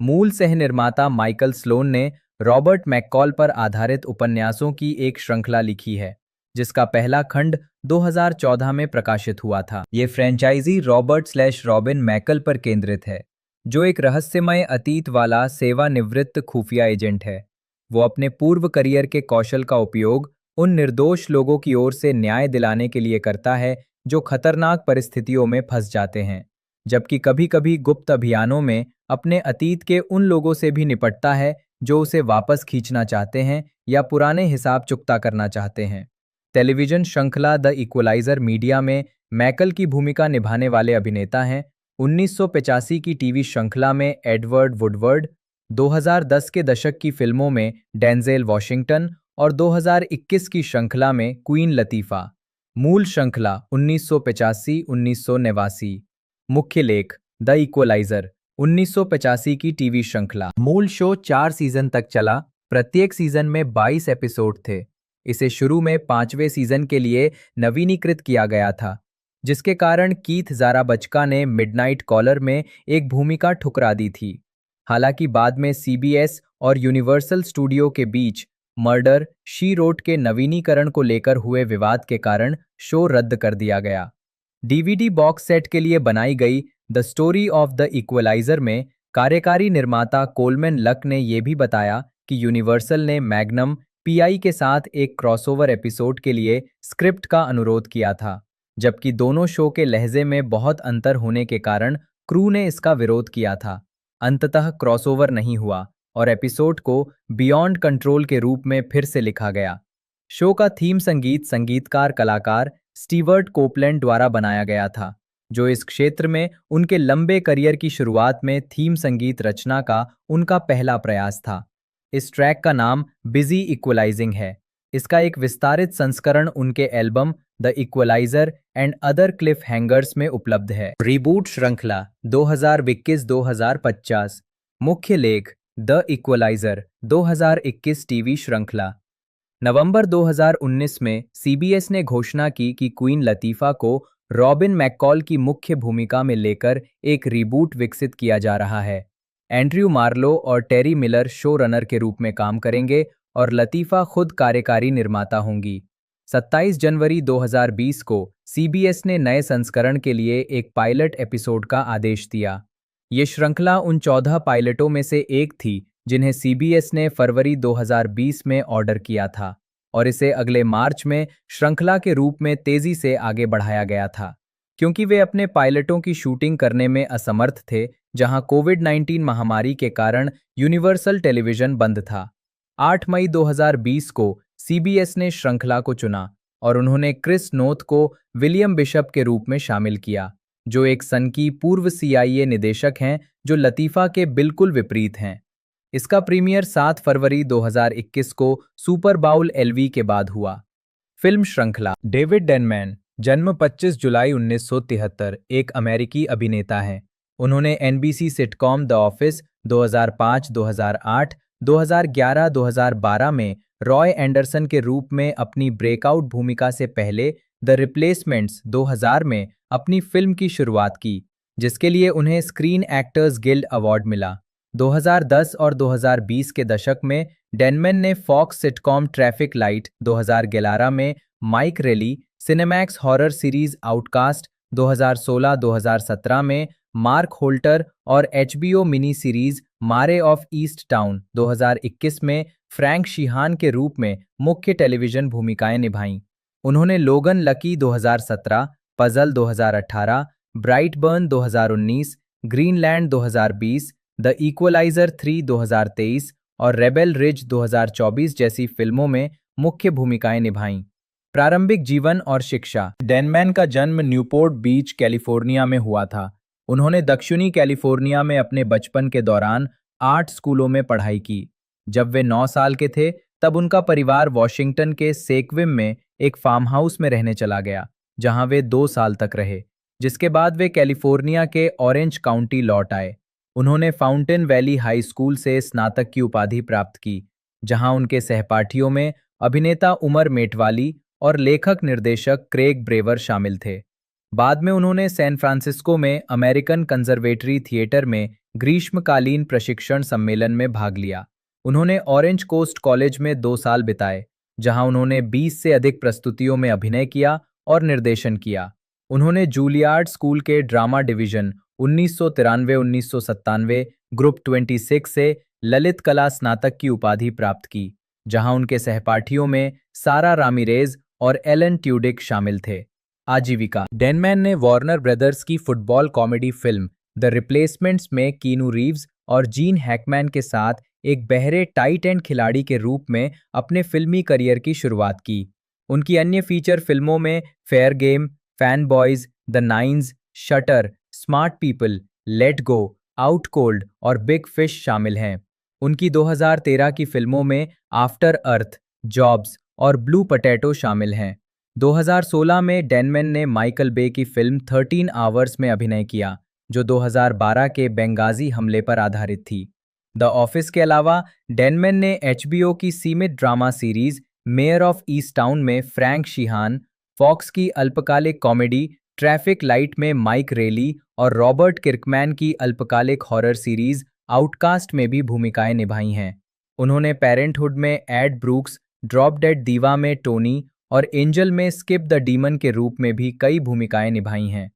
मूल सह-निर्माता माइकल स्लोन ने रॉबर्ट मैककॉल पर आधारित उपन्यासों की एक श्रृंखला लिखी है, जिसका पहला खंड 2014 में प्रकाशित हुआ था। ये फ्रेंचाइजी रॉबर्ट/रॉबिन मैकल पर केंद्रित है, जो एक रहस्यमय अतीत वाला सेवानिवृत्त खुफिया एजेंट है। वो अपने पूर्व करियर के कौशल का उपयोग उन निर्दोष लोगों की ओर से न्याय दिलाने के लिए करता है जो खतरनाक परिस्थितियों में फंस जाते हैं, जबकि कभी-कभी गुप्त अभियानों में अपने अतीत के उन लोगों से भी निपटता है जो उसे वापस खींचना चाहते हैं या पुराने हिसाब चुकता करना चाहते हैं। टेलीविजन श्रृंखला द इक्वलाइजर मीडिया में मैकल की भूमिका निभाने वाले अभिनेता हैं 1985 की टीवी श्रृंखला में एडवर्ड वुडवर्ड, 2010 के दशक की फिल्मों में डेंजेल वॉशिंगटन और 2021 की श्रृंखला में क्वीन लतीफ़ा। मूल श्रृंखला 1985-1989। मुख्य लेख द इक्वलाइजर 1985 की टीवी श्रृंखला। मूल शो 4 सीजन तक चला। प्रत्येक सीजन में 22 एपिसोड थे। इसे शुरू में 5वें सीजन के लिए नवीनीकृत किया गया था, जिसके कारण कीथ ज़ाराबच्का ने मिडनाइट कॉलर में एक भूमिका ठुकरा दी थी। हालांकि बाद में सीबीएस और यूनिवर्सल स्टूडियो के बीच मर्डर शी रोट के नवीनीकरण को लेकर हुए विवाद के कारण शो रद्द कर दिया गया। डीवीडी बॉक्स सेट के लिए बनाई गई the story of the equalizer में कार्यकारी निर्माता कोलमैन लक ने यह भी बताया कि यूनिवर्सल ने मैग्नम पीआई के साथ एक क्रॉसओवर एपिसोड के लिए स्क्रिप्ट का अनुरोध किया था, जबकि दोनों शो के लहजे में बहुत अंतर होने के कारण क्रू ने इसका विरोध किया था। अंततः क्रॉसओवर नहीं हुआ और एपिसोड को बियॉन्ड कंट्रोल के रूप में फिर से लिखा गया। शो का थीम संगीत संगीतकार कलाकार स्टीवर्ट कोपलैंड द्वारा बनाया गया था, जो इस क्षेत्र में उनके लंबे करियर की शुरुआत में थीम संगीत रचना का उनका पहला प्रयास था। इस ट्रैक का नाम बिजी इक्वलाइजिंग है। इसका एक विस्तारित संस्करण उनके album the equalizer and other cliffhangers में उपलब्ध है। रिबूट श्रृंखला 2021-2050। मुख्य लेख द इक्वलाइजर 2021 टीवी श्रृंखला। नवंबर 2019 में सीबीएस ने घोषणा की कि क्वीन लतीफ़ा को रॉबिन मैककॉल की मुख्य भूमिका में लेकर एक रीबूट विकसित किया जा रहा है। एंड्रयू मार्लो और टेरी मिलर शो रनर के रूप में काम करेंगे और लतीफ़ा खुद कार्यकारी निर्माता होंगी। 27 जनवरी 2020 को सीबीएस ने नए संस्करण के लिए एक पायलट एपिसोड का आदेश दिया। ये श्रृंखला उन 14 पायलटों में से एक थी जिन्हें सीबीएस ने फरवरी 2020 में ऑर्डर किया था और इसे अगले मार्च में श्रृंखला के रूप में तेजी से आगे बढ़ाया गया था। क्योंकि वे अपने पायलटों की शूटिंग करने में असमर्थ थे, जहां कोविड-19 महामारी के कारण यूनिवर्सल टेलीविजन बंद था। 8 मई 2020 को सीबीएस ने श्रृंखला को चुना और उन्होंने क्रिस नोथ को विलियम बिशप के रूप में शामिल किया, जो एक सनकी पूर्व सीआईए निदेशक हैं जो लतीफ़ा के बिल्कुल विपरीत हैं। इसका प्रीमियर 7 फरवरी 2021 को सुपर बाउल एलवी के बाद हुआ। फिल्म श्रृंखला। डेविड डेनमैन, जन्म 25 जुलाई 1973, एक अमेरिकी अभिनेता हैं। उन्होंने एनबीसी सिटकॉम द ऑफिस 2005, 2008, 2011, 2012 में रॉय एंडरसन के रूप में अपनी ब्रेकआउट भूमिका से पहले द रिप्लेसमेंट्स 2000 में अपनी फिल्म की शुरुआत की, जिसके लिए उन्हें स्क्रीन एक्टर्स गिल्ड अवार्ड मिला। 2010 और 2020 के दशक में डेनमैन ने फॉक्स सिटकॉम ट्रैफिक लाइट 2011 में माइक रेली, सिनेमैक्स हॉरर सीरीज आउटकास्ट 2016-2017 में मार्क होल्टर और एचबीओ मिनी सीरीज मारे ऑफ ईस्ट टाउन 2021 में फ्रैंक शीहान के रूप में मुख्य टेलीविजन भूमिकाएं निभाईं। उन्होंने Logan Lucky 2017, puzzle 2018, Brightburn 2019, Greenland 2020, the equalizer 3 2023 और रेबेल रिज 2024 जैसी फिल्मों में मुख्य भूमिकाएं निभाईं। प्रारंभिक जीवन और शिक्षा। डेनमैन का जन्म न्यूपोर्ट बीच, कैलिफोर्निया में हुआ था। उन्होंने दक्षिणी कैलिफोर्निया में अपने बचपन के दौरान 8 स्कूलों में पढ़ाई की। जब वे 9 साल के थे, तब उनका परिवार वॉशिंगटन के सेक्विम में एक फार्म हाउस में रहने चला गया, जहां वे 2 साल तक रहे, जिसके बाद वे कैलिफोर्निया के ऑरेंज काउंटी लौट आए। उन्होंने फाउंटेन वैली हाई स्कूल से स्नातक की उपाधि प्राप्त की, जहां उनके सहपाठियों में अभिनेता उमर मेटवाली और लेखक निर्देशक क्रेग ब्रेवर शामिल थे। बाद में उन्होंने सैन फ्रांसिस्को में अमेरिकन कंजर्वेटरी थिएटर में ग्रीष्मकालीन प्रशिक्षण सम्मेलन में भाग लिया। उन्होंने ऑरेंज कोस्ट कॉलेज में 2 साल बिताए, जहां उन्होंने 20 से अधिक प्रस्तुतियों में अभिनय किया और निर्देशन किया। उन्होंने जूलियार्ड स्कूल के ड्रामा डिवीजन 1993-1997 ग्रुप 26 से ललित कला स्नातक की उपाधि प्राप्त की, जहां उनके सहपाठियों में सारा रामिरेज और एलन ट्यूडिक शामिल थे। आजीविका। डेनमैन ने वार्नर ब्रदर्स की football comedy film the replacements में कीनू रीव्स और जीन हैकमैन के साथ एक बहरे टाइट एंड खिलाड़ी के रूप में अपने फिल्मी करियर की शुरुआत की। उनकी अन्य फीचर फिल्मों में fair game, fan boys, the nines, shutter, smart people, let go, out cold और बिग फिश शामिल हैं। उनकी 2013 की फिल्मों में आफ्टर अर्थ, जॉब्स और ब्लू पोटैटो शामिल हैं। 2016 में डेनमैन ने माइकल बे की फिल्म 13 आवर्स में अभिनय किया, जो 2012 के बेंगाजी हमले पर आधारित थी। द ऑफिस के अलावा डेनमैन ने एचबीओ की सीमित drama series mayor of east town में फ्रैंक शीहान, फॉक्स की अल्पकालिक कॉमेडी ट्रैफिक लाइट में माइक रेली और रॉबर्ट किर्कमैन की अल्पकालिक हॉरर सीरीज आउटकास्ट में भी भूमिकाएं निभाई हैं। उन्होंने पेरेंटहुड में एड ब्रूक्स, ड्रॉप डेड दीवा में टोनी और एंजल में स्किप द डीमन के रूप में भी कई भूमिकाएं निभाई हैं।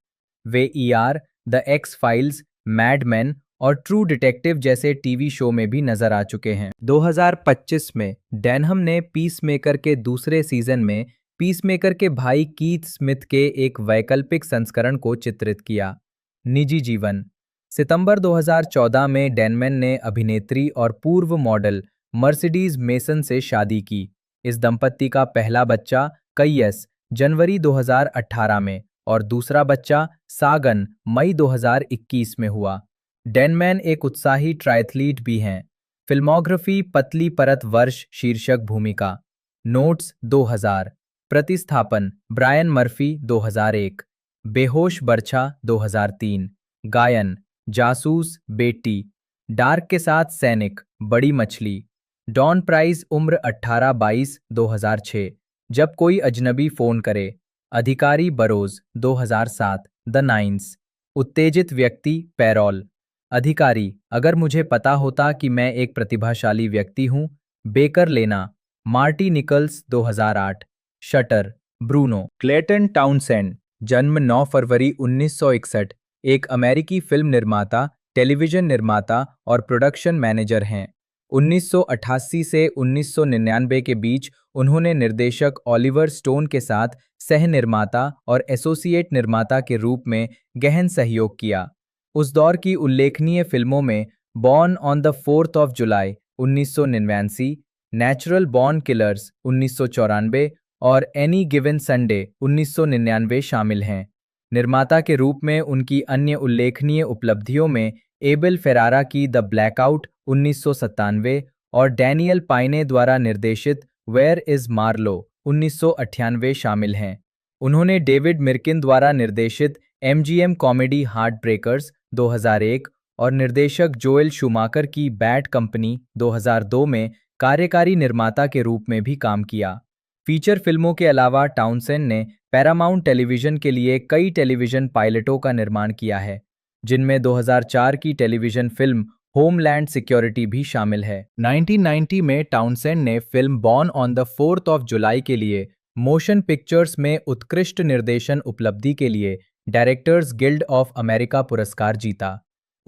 वे ER, the X files, mad man और ट्रू डिटेक्टिव जैसे टीवी शो में भी नजर आ चुके हैं। 2025 में डेनहम ने पीसमेकर के दूसरे सीजन में पीसमेकर के भाई कीथ स्मिथ के एक वैकल्पिक संस्करण को चित्रित किया। निजी जीवन। सितंबर 2014 में डेनमैन ने अभिनेत्री और पूर्व मॉडल मर्सिडीज मेसन से शादी की। इस दंपत्ति का पहला बच्चा कैयस जनवरी 2018 में और दूसरा बच्चा सागन मई 2021 में हुआ। डेनमैन एक उत्साही ट्रायथलीट भी हैं। फिल्मोग्राफी पतली परत वर्ष शीर्षक भूमिका। नोट्स 2000। प्रतिस्थापन ब्रायन मर्फी 2001। बेहोश बर्छा 2003। गायन जासूस बेटी। डार्क के साथ सैनिक बड़ी मछली। डॉन प्राइज उम्र 18-22 2006। जब कोई अजनबी फोन करे। अधिकारी बरोज 2007। The nines. उत्तेजित व्यक्ति पैरोल। अधिकारी अगर मुझे पता होता कि मैं एक प्रतिभाशाली व्यक्ति हूं। बेकर लेना। Marty Nickels 2008। Shutter Bruno. Clayton Townsend, जन्म 9 फरवरी 1961, एक अमेरिकी फिल्म निर्माता, टेलीविजन निर्माता और प्रोडक्शन मैनेजर हैं। 1988 से 1999 के बीच उन्होंने निर्देशक ऑलिवर स्टोन के साथ सह निर्माता और एसोसिएट निर्माता के रूप में गहन सहयोग किया। उस दौर की उल्लेखनीय फिल्मों में born on the 4th of July 1989, natural born killers 1994 और एनी गिवन संडे 1999 शामिल हैं। निर्माता के रूप में उनकी अन्य उल्लेखनीय उपलब्धियों में एबेल फेरारा की द ब्लैकआउट 1997 और डैनियल पाइने द्वारा निर्देशित वेयर इज मार्लो 1998 शामिल हैं। उन्होंने डेविड मिर्किन द्वारा निर्देशित एमजीएम कॉमेडी हार्ट ब्रेकर्स 2001 और निर्देशक जोएल शूमाकर की बैड कंपनी 2002 में कार्यकारी निर्माता के रूप में भी काम किया। फीचर फिल्मों के अलावा टाउनसेंड ने पैरामाउंट टेलीविजन के लिए कई टेलीविजन पायलटों का निर्माण किया है, जिनमें 2004 की टेलीविजन फिल्म होमलैंड सिक्योरिटी भी शामिल है। 1990 में टाउनसेंड ने film born on the 4th of July के लिए मोशन पिक्चर्स में उत्कृष्ट निर्देशन उपलब्धि के लिए डायरेक्टर्स गिल्ड ऑफ अमेरिका पुरस्कार जीता।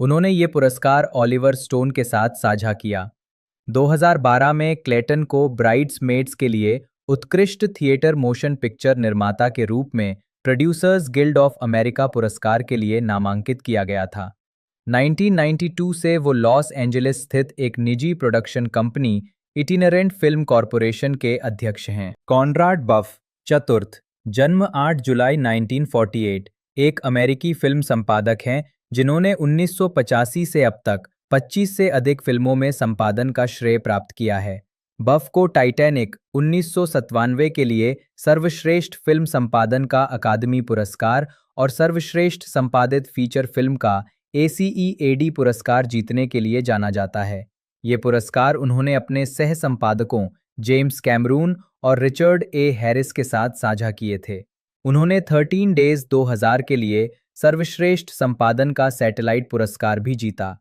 उन्होंने ये पुरस्कार ऑलिवर स्टोन के साथ साझा किया। 2012 में क्लेटन को ब्राइड्समेड्स के लिए उत्कृष्ट थिएटर मोशन पिक्चर निर्माता के रूप में प्रोड्यूसर्स गिल्ड ऑफ अमेरिका पुरस्कार के लिए नामांकित किया गया था। 1992 से वो लॉस एंजलिस स्थित एक निजी production company itinerant film corporation के अध्यक्ष हैं। कॉनराड बफ चतुर्थ, जन्म 8 जुलाई 1948, एक अमेरिकी फिल्म संपादक हैं जिन्होंने 1985 से अब तक 25 से अधिक फिल्मों में संपादन का श्रेय प्राप्त किया है। बफ को टाइटैनिक 1997 के लिए सर्वश्रेष्ठ फिल्म संपादन का अकादमी पुरस्कार और सर्वश्रेष्ठ संपादित फीचर फिल्म का ACEAD पुरस्कार जीतने के लिए जाना जाता है। ये पुरस्कार उन्होंने अपने सह संपादकों जेम्स कैमरून और रिचर्ड ए हैरिस के साथ साझा किए थे। उन्होंने 13 डेज 2000 के लिए सर्वश्रेष्ठ संपादन का सैटेलाइट पुरस्कार भी जीता।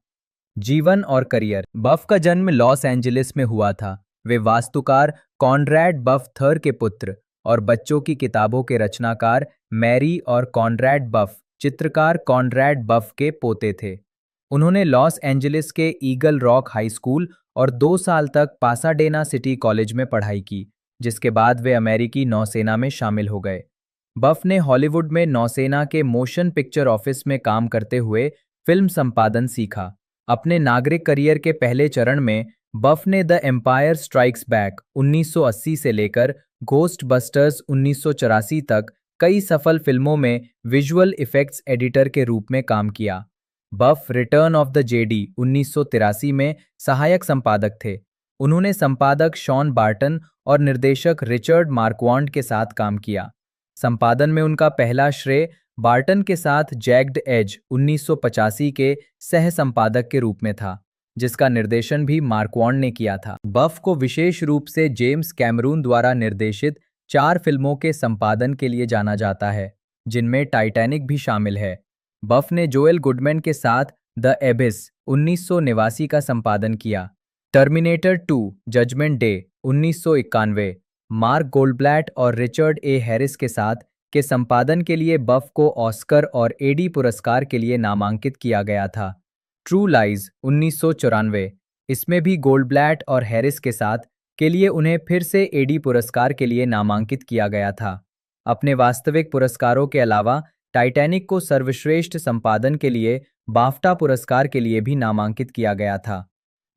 जीवन और करियर। बफ का जन्म लॉस एंजलिस में हुआ था। वे वास्तुकार कॉनरैड बफ थर के पुत्र और बच्चों की किताबों के रचनाकार मैरी और कॉनरैड बफ, चित्रकार कॉनरैड बफ के पोते थे। उन्होंने लॉस एंजलिस के ईगल रॉक हाई स्कूल और 2 साल तक पासाडेना सिटी कॉलेज में पढ़ाई की, जिसके बाद वे अमेरिकी नौसेना में शामिल हो गए। बफ ने हॉलीवुड में नौसेना के मोशन पिक्चर ऑफिस में काम करते हुए फिल्म संपादन सीखा। अपने नागरिक करियर के पहले चरण में बफ ने द एम्पायर स्ट्राइक्स बैक 1980 से लेकर घोस्ट बस्टर्स 1984 तक कई सफल फिल्मों में विजुअल इफेक्ट्स एडिटर के रूप में काम किया। बफ रिटर्न ऑफ द जेडी 1983 में सहायक संपादक थे। उन्होंने संपादक शॉन बार्टन और निर्देशक रिचर्ड मार्क्वांड के साथ काम किया। संपादन में उनका पहला श्रेय बार्टन के साथ जैग्ड एज 1985 के सह संपादक के रूप में था, जिसका निर्देशन भी मार्क्वांड ने किया था। बफ को विशेष रूप से जेम्स कैमरून द्वारा निर्देशित 4 फिल्मों के संपादन के लिए जाना जाता है, जिनमें टाइटैनिक भी शामिल है। बफ ने जोएल गुडमैन के साथ द एबिस 1989 का संपादन किया। टर्मिनेटर 2 जजमेंट डे 1991 मार्क गोल्डब्लैट और रिचर्ड ए हैरिस के साथ के संपादन के लिए बफ को ऑस्कर और एडी पुरस्कार के लिए नामांकित किया गया था। ट्रू लाइज 1994, इसमें भी गोल्डब्लैट और हैरिस के साथ के लिए उन्हें फिर से एडी पुरस्कार के लिए नामांकित किया गया था। अपने वास्तविक पुरस्कारों के अलावा टाइटैनिक को सर्वश्रेष्ठ संपादन के लिए बाफ्टा पुरस्कार के लिए भी नामांकित किया गया था।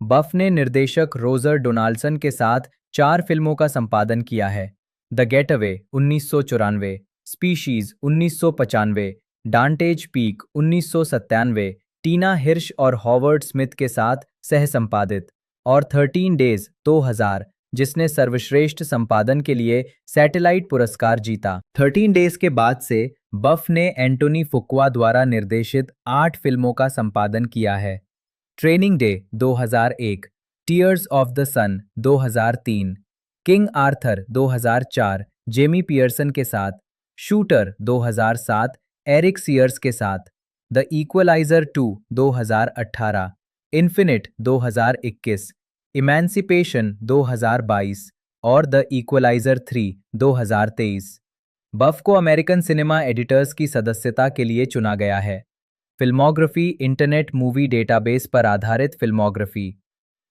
बफ ने निर्देशक रोजर डोनाल्डसन के साथ 4 फिल्मों का संपादन किया है। The getaway 1994, species 1995, Dante's peak 1997, Tina Hirsch और हॉवर्ड स्मिथ के साथ सह संपादित, और 13 डेज 2000, जिसने सर्वश्रेष्ठ संपादन के लिए सैटेलाइट पुरस्कार जीता। 13 डेज के बाद से बफ ने एंटोनी फुक्वा द्वारा निर्देशित 8 फिल्मों का संपादन किया है। Training day 2001, tears of the sun 2003, King Arthur 2004 Jamie Pearson के साथ, शूटर 2007 एरिक सियर्स के साथ, द इक्वलाइजर 2 2018, इन्फिनिट 2021, इमेंसिपेशन 2022 और द इक्वलाइजर 3 2023। बफ को अमेरिकन सिनेमा एडिटर्स की सदस्यता के लिए चुना गया है। फिल्मोग्राफी इंटरनेट मूवी डेटाबेस पर आधारित फिल्मोग्राफी।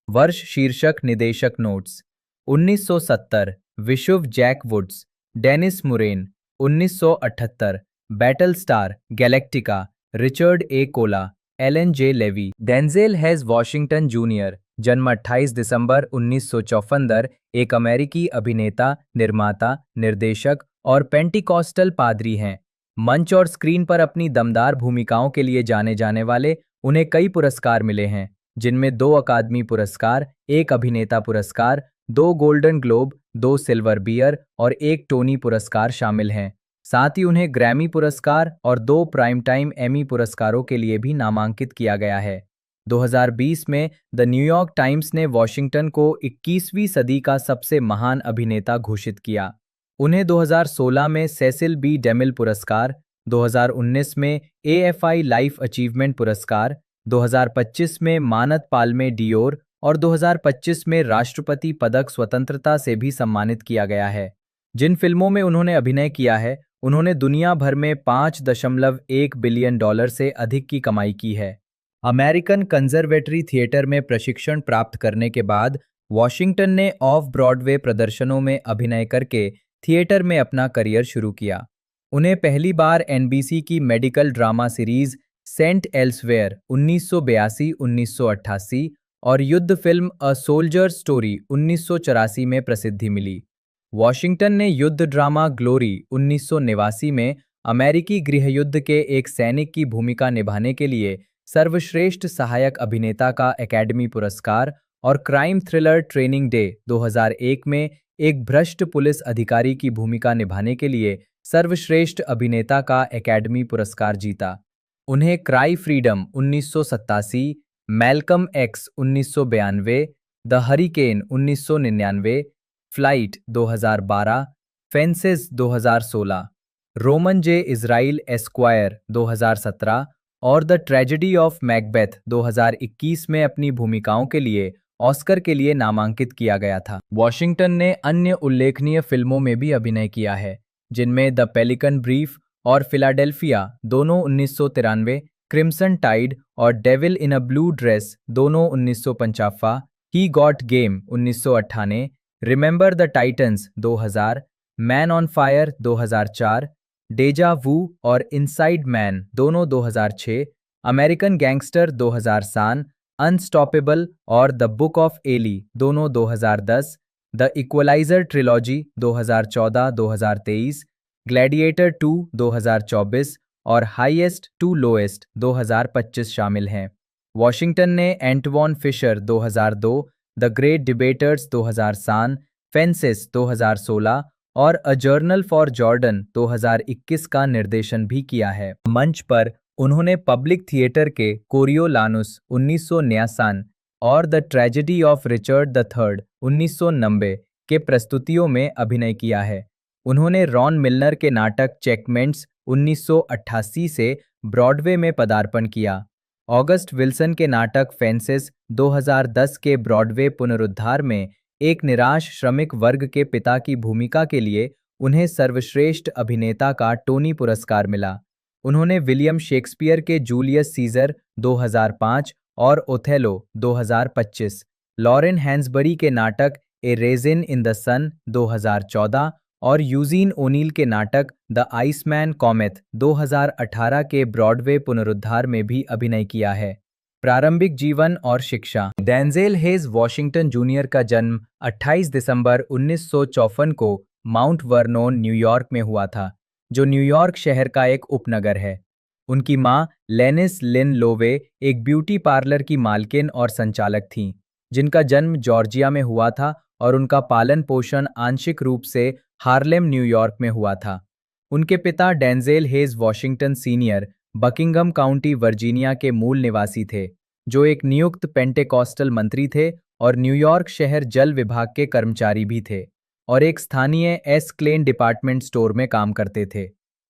वर्ष शीर्षक निदेशक नोट्स 1970 विशुव Jack Woods Dennis Muren 1978 battlestar Galactica Richard A Colla Alan J Levy Denzel Hayes Washington junior जन्म 28 दिसंबर 1954 एक अमेरिकी अभिनेता निर्माता निर्देशक और पेंटिकॉस्टल पादरी हैं। मंच और स्क्रीन पर अपनी दमदार भूमिकाओं के लिए जाने जाने वाले उन्हें कई पुरस्कार मिले हैं, जिनमें 2 अकादमी पुरस्कार, 1 अभिनेता पुरस्कार, 2 गोल्डन ग्लोब, 2 सिल्वर बियर और 1 टोनी पुरस्कार शामिल हैं। साथ ही उन्हें ग्रैमी पुरस्कार और 2 प्राइम टाइम एमी पुरस्कारों के लिए भी नामांकित किया गया है। 2020 में द न्यूयॉर्क टाइम्स ने वॉशिंगटन को 21वीं सदी का सबसे महान अभिनेता घोषित किया। उन्हें 2016 में सेसिल बी डेमिल पुरस्कार, 2019 में AFI लाइफ अचीवमेंट पुरस्कार, 2025 में मानद पाल्मे डियोर और 2025 में राष्ट्रपति पदक स्वतंत्रता से भी सम्मानित किया गया है। जिन फिल्मों में उन्होंने अभिनय किया है, उन्होंने दुनिया भर में $5.1 बिलियन से अधिक की कमाई की है। अमेरिकन कंजर्वेटरी थिएटर में प्रशिक्षण प्राप्त करने के बाद वॉशिंगटन ने ऑफ ब्रॉडवे प्रदर्शनों में अभिनय करके थिएटर में अपना करियर शुरू किया। उन्हें पहली बार NBC की medical drama series Saint Elsewhere 1982-1988 और युद्ध फिल्म अ सोल्जर स्टोरी 1984 में प्रसिद्धि मिली। वॉशिंगटन ने युद्ध ड्रामा ग्लोरी 1989 में अमेरिकी गृहयुद्ध के एक सैनिक की भूमिका निभाने के लिए सर्वश्रेष्ठ सहायक अभिनेता का एकेडमी पुरस्कार और क्राइम थ्रिलर ट्रेनिंग डे 2001 में एक भ्रष्ट पुलिस अधिकारी की भूमिका निभाने के लिए सर्वश्रेष्ठ अभिनेता का एकेडमी पुरस्कार जीता। उन्हें cry freedom 1987, Malcolm X 1992, the hurricane 1999, flight 2012, fences 2016, Roman J Israel esquire 2017 और द ट्रेजेडी ऑफ मैकबेथ 2021 में अपनी भूमिकाओं के लिए ऑस्कर के लिए नामांकित किया गया था। वॉशिंगटन ने अन्य उल्लेखनीय फिल्मों में भी अभिनय किया है, जिनमें द पेलिकन ब्रीफ और फिलाडेल्फिया दोनों 1993, क्रिम्सन टाइड और devil in a blue dress दोनों 1955, he got game 1998, remember the titans 2000, man on fire 2004, डेजा वू और इनसाइड मैन दोनों 2006, अमेरिकन गैंगस्टर 2007, अनस्टॉपेबल और द बुक ऑफ एली दोनों 2010, द इक्वलाइजर ट्रिलॉजी 2014-2023, ग्लैडिएटर 2 2024 और highest to lowest 2025 शामिल हैं। Washington ने Antwone Fisher 2002, the great debaters 2007, fences 2016 और अ journal for Jordan 2021 का निर्देशन भी किया है। मंच पर उन्होंने पब्लिक थिएटर के कोरियोलानुस 1999 और the tragedy of Richard III 1990 के प्रस्तुतियों में अभिनय किया है। उन्होंने रॉन मिलनर के नाटक चेकमेंट्स 1988 से ब्रॉडवे में पदार्पण किया। ऑगस्ट विल्सन के नाटक फेंसेस 2010 के ब्रॉडवे पुनरुद्धार में एक निराश श्रमिक वर्ग के पिता की भूमिका के लिए उन्हें सर्वश्रेष्ठ अभिनेता का टोनी पुरस्कार मिला। उन्होंने विलियम शेक्सपियर के जूलियस सीजर 2005 और ओथेलो 2025, लॉरेन हैंसबरी के नाटक ए रेजिन इन द सन 2014 और यूजीन ओनील के नाटक द आइसमैन कॉमेथ 2018 के ब्रॉडवे पुनरुद्धार में भी अभिनय किया है। प्रारंभिक जीवन और शिक्षा। डेंजेल हेज वॉशिंगटन जूनियर का जन्म 28 दिसंबर 1954 को माउंट वर्नोन, न्यूयॉर्क में हुआ था, जो न्यूयॉर्क शहर का एक उपनगर है। उनकी मां लेनिस लिन लोवे एक ब्यूटी पार्लर की मालकिन और संचालक थीं, जिनका जन्म जॉर्जिया में हुआ था और उनका पालन पोषण आंशिक रूप से हार्लेम, न्यूयॉर्क में हुआ था। उनके पिता Denzel hedge Washington senior Buckingham county, Virginia के मूल निवासी थे, जो एक नियुक्त पेंटेकॉस्टल मंत्री थे और न्यूयॉर्क शहर जल विभाग के कर्मचारी भी थे और एक स्थानीय एस क्लेन डिपार्टमेंट स्टोर में काम करते थे।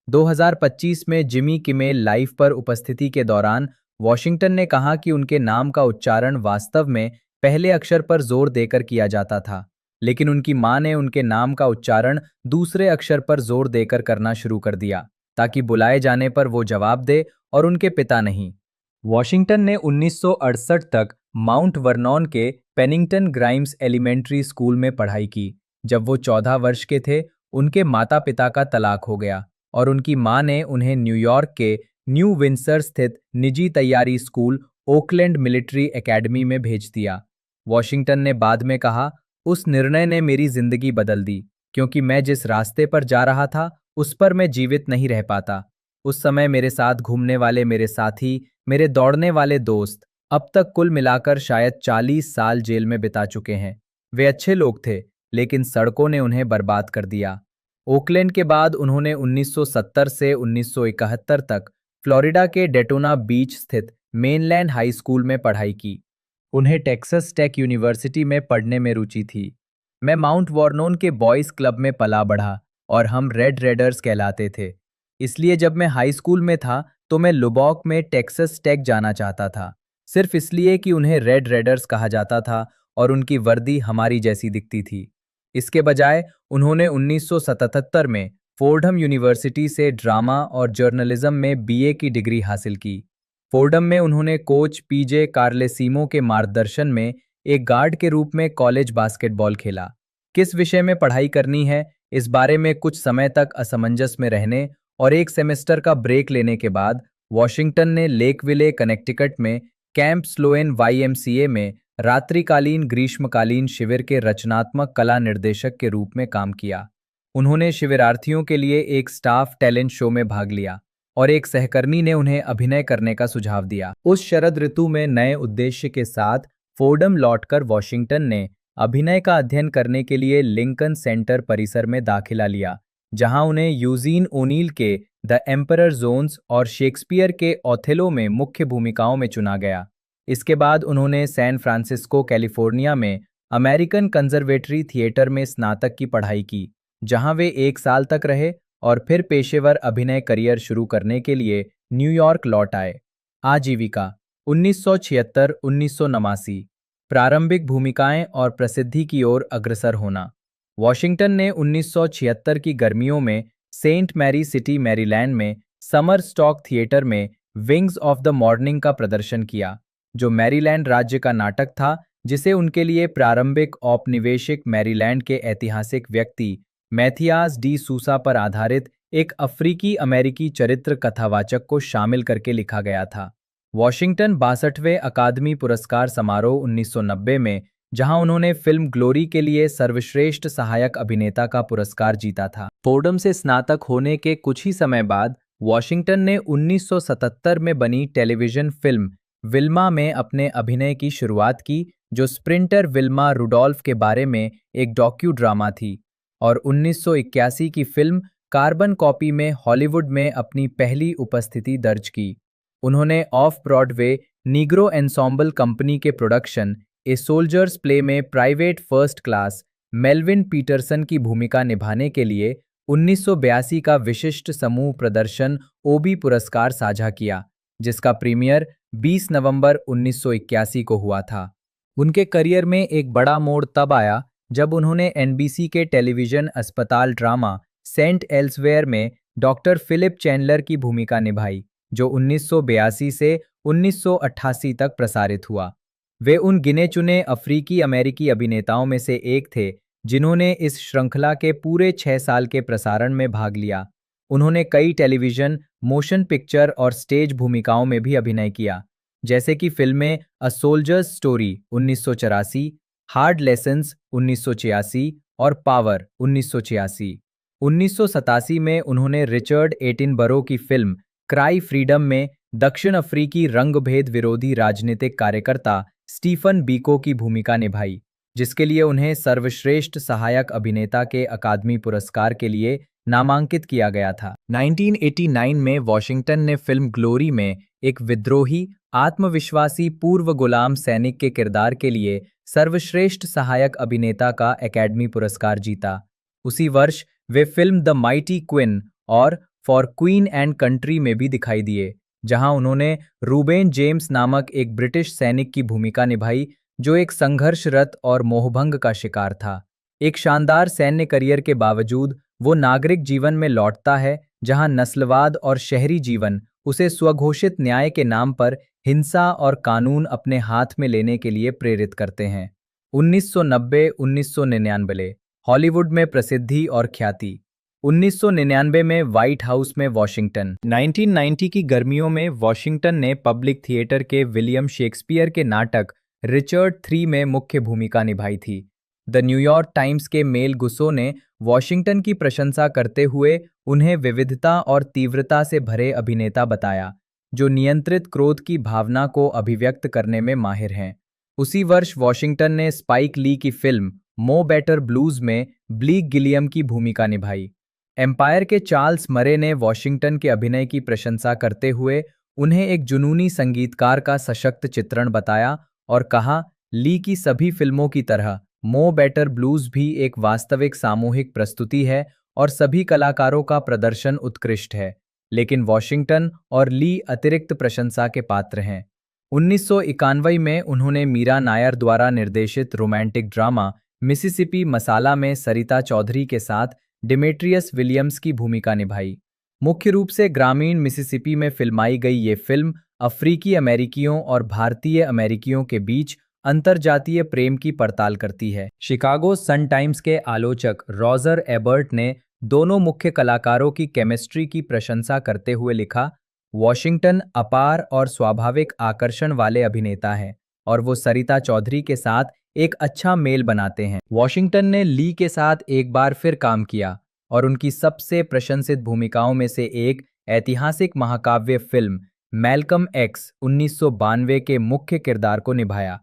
2025 में जिमी किमेल लाइव पर उपस्थिति के दौरान वॉशिंगटन ने कहा कि उनके नाम का उच्चारण वास्तव में पहले अक्षर पर जोर देकर किया जाता था, लेकिन उनकी मां ने उनके नाम का उच्चारण दूसरे अक्षर पर जोर देकर करना शुरू कर दिया, ताकि बुलाए जाने पर वो जवाब दे और उनके पिता नहीं। वॉशिंगटन ने 1968 तक माउंट वर्नॉन के पेनिंगटन ग्राइम्स एलिमेंट्री स्कूल में पढ़ाई की। जब वो 14 वर्ष के थे, उनके माता पिता का तलाक हो गया और उनकी मां ने उन्हें न्यूयॉर्क के न्यू विंडसर स्थित निजी तैयारी स्कूल ओकलैंड मिलिट्री एकेडमी में भेज दिया। वॉशिंगटन ने बाद में कहा, उस निर्णय ने मेरी जिंदगी बदल दी, क्योंकि मैं जिस रास्ते पर जा रहा था उस पर मैं जीवित नहीं रह पाता। उस समय मेरे साथ घूमने वाले मेरे साथी, मेरे दौड़ने वाले दोस्त अब तक कुल मिलाकर शायद 40 साल जेल में बिता चुके हैं। वे अच्छे लोग थे, लेकिन सड़कों ने उन्हें बर्बाद कर दिया। ओकलैंड के बाद उन्होंने 1970 से 1971 तक फ्लोरिडा के डेटोना बीच स्थित मेनलैंड हाई स्कूल में पढ़ाई की। उन्हें टेक्सास टेक यूनिवर्सिटी में पढ़ने में रुचि थी। मैं माउंट वॉर्नोन के बॉयज क्लब में पला बढ़ा और हम रेड रेडर्स कहलाते थे। इसलिए जब मैं हाई स्कूल में था तो मैं लुबॉक में टेक्सास टेक जाना चाहता था, सिर्फ इसलिए कि उन्हें रेड रेडर्स कहा जाता था और उनकी वर्दी हमारी जैसी दिखती थी। इसके बजाय उन्होंने 1977 में फोर्डम यूनिवर्सिटी से ड्रामा और जर्नलिज्म में बीए की डिग्री हासिल की। फोर्डम में उन्होंने कोच पीजे कार्लेसीमो के मार्गदर्शन में एक गार्ड के रूप में कॉलेज बास्केटबॉल खेला। किस विषय में पढ़ाई करनी है, इस बारे में कुछ समय तक असमंजस में रहने और एक सेमेस्टर का ब्रेक लेने के बाद वॉशिंगटन ने लेकविले कनेक्टिकट में कैंप स्लोएन वाईएमसीए में रात्रिकालीन ग्रीष्मकालीन शिविर के रचनात्मक कला निर्देशक के रूप में काम किया। उन्होंने शिविरार्थियों के लिए एक स्टाफ टैलेंट शो में भाग लिया और एक सहकर्मी ने उन्हें अभिनय करने का सुझाव दिया। उस शरद ऋतु में नए उद्देश्य के साथ फोर्डम लौटकर वॉशिंगटन ने अभिनय का अध्ययन करने के लिए लिंकन सेंटर परिसर में दाखिला लिया, जहां उन्हें यूजीन ओनील के द एम्परर जोन्स और शेक्सपियर के ओथेलो में मुख्य भूमिकाओं में चुना गया। इसके बाद उन्होंने सैन फ्रांसिस्को, कैलिफोर्निया में अमेरिकन कंजर्वेटरी थिएटर में स्नातक की पढ़ाई की, जहां वे 1 साल तक रहे और फिर पेशेवर अभिनय करियर शुरू करने के लिए न्यूयॉर्क लौट आए। आजीविका 1976-1989, प्रारंभिक भूमिकाएं और प्रसिद्धि की ओर अग्रसर होना। वॉशिंगटन ने 1976 की गर्मियों में सेंट मैरी सिटी, मैरीलैंड में समर स्टॉक थिएटर में विंग्स ऑफ द मॉर्निंग का प्रदर्शन किया, जो मैरीलैंड राज्य का नाटक था, जिसे उनके लिए प्रारंभिक औपनिवेशिक मैरीलैंड के ऐतिहासिक व्यक्ति मैथियास डी सूसा पर आधारित एक अफ्रीकी अमेरिकी चरित्र कथावाचक को शामिल करके लिखा गया था। वॉशिंगटन 62वें अकादमी पुरस्कार समारोह 1990 में, जहां उन्होंने फिल्म ग्लोरी के लिए सर्वश्रेष्ठ सहायक अभिनेता का पुरस्कार जीता था। फोर्डम से स्नातक होने के कुछ ही समय बाद वॉशिंगटन ने 1977 में बनी टेलीविजन फिल्म विल्मा में अपने अभिनय की शुरुआत की, जो स्प्रिंटर विल्मा रुडोल्फ के बारे में एक डॉक्यू ड्रामा थी, और 1981 की फिल्म कार्बन कॉपी में हॉलीवुड में अपनी पहली उपस्थिति दर्ज की। उन्होंने off Broadway Negro Ensemble Company के प्रोडक्शन ए सोल्जर्स प्ले में private first class Melvin Peterson की भूमिका निभाने के लिए 1982 का विशिष्ट समूह प्रदर्शन ओबी पुरस्कार साझा किया, जिसका प्रीमियर 20 नवंबर 1981 को हुआ था। उनके करियर में एक बड़ा मोड़ तब आया जब उन्होंने एनबीसी के टेलीविजन अस्पताल ड्रामा सेंट एल्सवेयर में डॉक्टर फिलिप चैंडलर की भूमिका निभाई, जो 1982 से 1988 तक प्रसारित हुआ। वे उन गिने चुने अफ्रीकी अमेरिकी अभिनेताओं में से एक थे जिन्होंने इस श्रृंखला के पूरे 6 साल के प्रसारण में भाग लिया। उन्होंने कई टेलीविजन, मोशन पिक्चर और स्टेज भूमिकाओं में भी अभिनय किया, जैसे कि फिल्में अ सोल्जर्स स्टोरी 1984, हार्ड लेसन्स 1986 और पावर 1986। 1987 में उन्होंने रिचर्ड एटिनबरो की फिल्म क्राई फ्रीडम में दक्षिण अफ्रीकी रंगभेद विरोधी राजनीतिक कार्यकर्ता स्टीफन बीको की भूमिका निभाई, जिसके लिए उन्हें सर्वश्रेष्ठ सहायक अभिनेता के अकादमी पुरस्कार के लिए नामांकित किया गया था। 1989 में वॉशिंगटन ने फिल्म ग्लोरी में एक विद्रोही, आत्मविश्वासी पूर्व गुलाम सैनिक के किरदार के लिए सर्वश्रेष्ठ सहायक अभिनेता का अकादमी पुरस्कार जीता। उसी वर्ष वे फिल्म द माइटी क्वीन और फॉर क्वीन एंड कंट्री में भी दिखाई दिए, जहां उन्होंने रूबेन जेम्स नामक एक ब्रिटिश सैनिक की भूमिका निभाई जो एक संघर्षरत और मोहभंग का शिकार था। एक शानदार सैन्य करियर के बावजूद वो नागरिक जीवन में लौटता है, जहां नस्लवाद और शहरी जीवन उसे स्वघोषित न्याय के नाम पर हिंसा और कानून अपने हाथ में लेने के लिए प्रेरित करते हैं। 1990-1999 हॉलीवुड में प्रसिद्धि और ख्याति। 1999 में व्हाइट हाउस में वॉशिंगटन। 1990 की गर्मियों में वॉशिंगटन ने पब्लिक थिएटर के विलियम शेक्सपियर के नाटक रिचर्ड III में मुख्य भूमिका निभाई थी। द न्यूयॉर्क टाइम्स के मेल गुसो ने वॉशिंगटन की प्रशंसा करते हुए उन्हें विविधता और तीव्रता से भरे अभिनेता बताया, जो नियंत्रित क्रोध की भावना को अभिव्यक्त करने में माहिर हैं। उसी वर्ष वॉशिंगटन ने स्पाइक ली की फिल्म मो बेटर ब्लूज में ब्लीक गिलियम की भूमिका निभाई। एम्पायर के चार्ल्स मरे ने वॉशिंगटन के अभिनय की प्रशंसा करते हुए उन्हें एक जुनूनी संगीतकार का सशक्त चित्रण बताया और कहा, ली की सभी फिल्मों की तरह मो बेटर ब्लूज भी एक वास्तविक सामूहिक प्रस्तुति है और सभी कलाकारों का प्रदर्शन उत्कृष्ट है, लेकिन वॉशिंगटन और ली अतिरिक्त प्रशंसा के पात्र हैं। 1991 में उन्होंने मीरा नायर द्वारा निर्देशित रोमांटिक ड्रामा मिसिसिपी मसाला में सरिता चौधरी के साथ डिमेट्रियस विलियम्स की भूमिका निभाई। मुख्य रूप से ग्रामीण मिसिसिपी में फिल्माई गई ये फिल्म अफ्रीकी अमेरिकियों और भारतीय अमेरिकियों के बीच अंतरजातीय प्रेम की पड़ताल करती है। शिकागो सन टाइम्स के आलोचक रॉजर एबर्ट ने दोनों मुख्य कलाकारों की केमिस्ट्री की प्रशंसा करते हुए लिखा, वॉशिंगटन अपार और स्वाभाविक आकर्षण वाले अभिनेता हैं और वो सरिता चौधरी के साथ एक अच्छा मेल बनाते हैं। वॉशिंगटन ने ली के साथ एक बार फिर काम किया और उनकी सबसे प्रशंसित भूमिकाओं में से एक ऐतिहासिक महाकाव्य फिल्म मैल्कम एक्स 1992 के मुख्य किरदार को निभाया।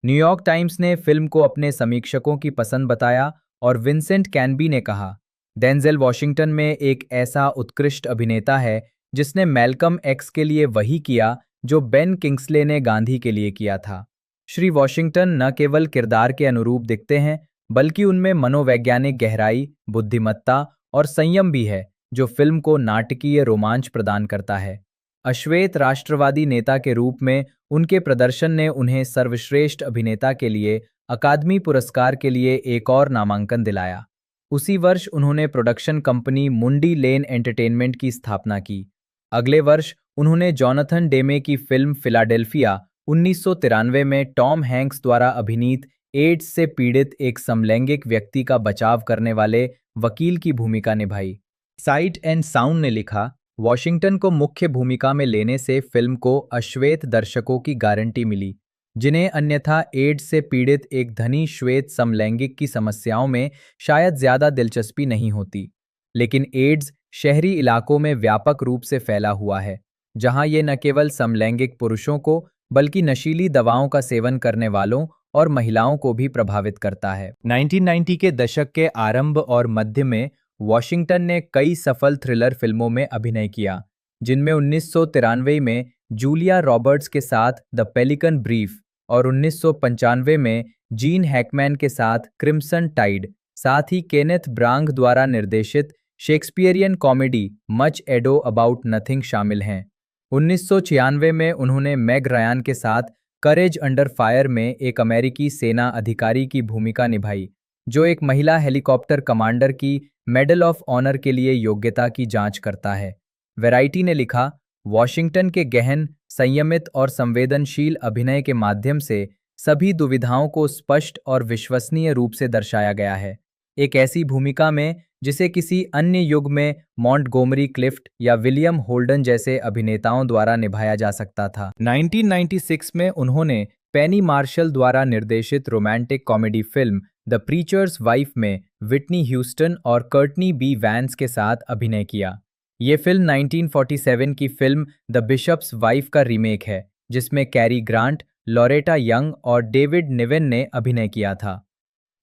न्यूयॉर्क टाइम्स ने फिल्म को अपने समीक्षकों की पसंद बताया और विंसेंट कैनबी ने कहा, डेंजेल वॉशिंगटन में एक ऐसा उत्कृष्ट अभिनेता है जिसने मैल्कम एक्स के लिए वही किया जो बेन किंग्सले ने गांधी के लिए किया था। श्री वॉशिंगटन न केवल किरदार के अनुरूप दिखते हैं, बल्कि उनमें मनोवैज्ञानिक गहराई, बुद्धिमत्ता और संयम भी है, जो फिल्म को नाटकीय रोमांच प्रदान करता है। अश्वेत राष्ट्रवादी नेता के रूप में उनके प्रदर्शन ने उन्हें सर्वश्रेष्ठ अभिनेता के लिए अकादमी पुरस्कार के लिए एक और नामांकन दिलाया। उसी वर्ष उन्होंने प्रोडक्शन कंपनी मुंडी लेन एंटरटेनमेंट की स्थापना की। अगले वर्ष उन्होंने जॉनथन डेमे की फिल्म फिलाडेल्फिया 1993 में टॉम हैंक्स द्वारा अभिनीत एड्स से पीड़ित एक समलैंगिक व्यक्ति का बचाव करने वाले वकील की भूमिका निभाई। साइट एंड साउंड ने लिखा, वॉशिंगटन को मुख्य भूमिका में लेने से फिल्म को अश्वेत दर्शकों की गारंटी मिली, जिन्हें अन्यथा एड्स से पीड़ित एक धनी श्वेत समलैंगिक की समस्याओं में शायद ज्यादा दिलचस्पी नहीं होती। लेकिन एड्स शहरी इलाकों में व्यापक रूप से फैला हुआ है, जहां ये न केवल समलैंगिक पुरुषों को बल्कि नशीली दवाओं का सेवन करने वालों और महिलाओं को भी प्रभावित करता है। 1990 के दशक के आरंभ और मध्य में वॉशिंगटन ने कई सफल थ्रिलर फिल्मों में अभिनय किया, जिनमें 1993 में जूलिया रॉबर्ट्स के साथ द पेलिकन ब्रीफ और 1995 में जीन हैकमैन के साथ क्रिम्सन टाइड, साथ ही केनेथ ब्रांग द्वारा निर्देशित Shakespearean comedy much ado about nothing शामिल हैं। 1996 में उन्होंने मैग रयान के साथ करेज अंडर फायर में एक अमेरिकी सेना अधिकारी की भूमिका निभाई, जो एक महिला हेलीकॉप्टर कमांडर की मेडल ऑफ ऑनर के लिए योग्यता की जांच करता है। वैरायटी ने लिखा, वॉशिंगटन के गहन, संयमित और संवेदनशील अभिनय के माध्यम से सभी दुविधाओं को स्पष्ट और विश्वसनीय रूप से दर्शाया गया है, एक ऐसी भूमिका में जिसे किसी अन्य युग में मॉन्टगोमरी क्लिफ्ट या विलियम होल्डन जैसे अभिनेताओं द्वारा निभाया जा सकता था। 1996 में उन्होंने पेनी मार्शल द्वारा निर्देशित romantic comedy film the preachers wife में विटनी ह्यूस्टन और कर्टनी बी वैंस के साथ अभिनय किया। ये फिल्म 1947 की फिल्म द बिशप्स वाइफ का रीमेक है, जिसमें कैरी ग्रांट, लॉरेटा यंग और डेविड निवेन ने अभिनय किया था।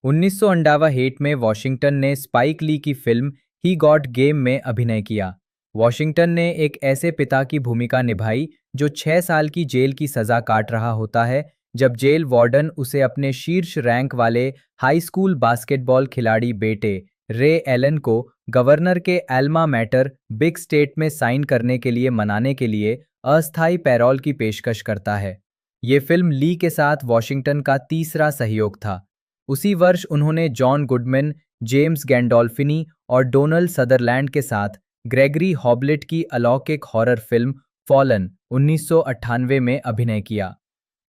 1998 में वॉशिंगटन ने स्पाइक ली की फिल्म ही गॉट गेम में अभिनय किया। वॉशिंगटन ने एक ऐसे पिता की भूमिका निभाई जो 6 साल की जेल की सजा काट रहा होता है, जब जेल वार्डन उसे अपने शीर्ष रैंक वाले हाई स्कूल बास्केटबॉल खिलाड़ी बेटे रे एलन को गवर्नर के एल्मा मैटर बिग स्टेट में साइन करने के लिए मनाने के लिए अस्थायी पैरोल की पेशकश करता है। ये फिल्म ली के साथ वॉशिंगटन का तीसरा सहयोग था। उसी वर्ष उन्होंने जॉन गुडमैन, जेम्स गैंडोल्फिनी और डोनाल्ड सदरलैंड के साथ ग्रेगरी हॉब्लेट की अलौकिक हॉरर फिल्म फॉलन 1998 में अभिनय किया।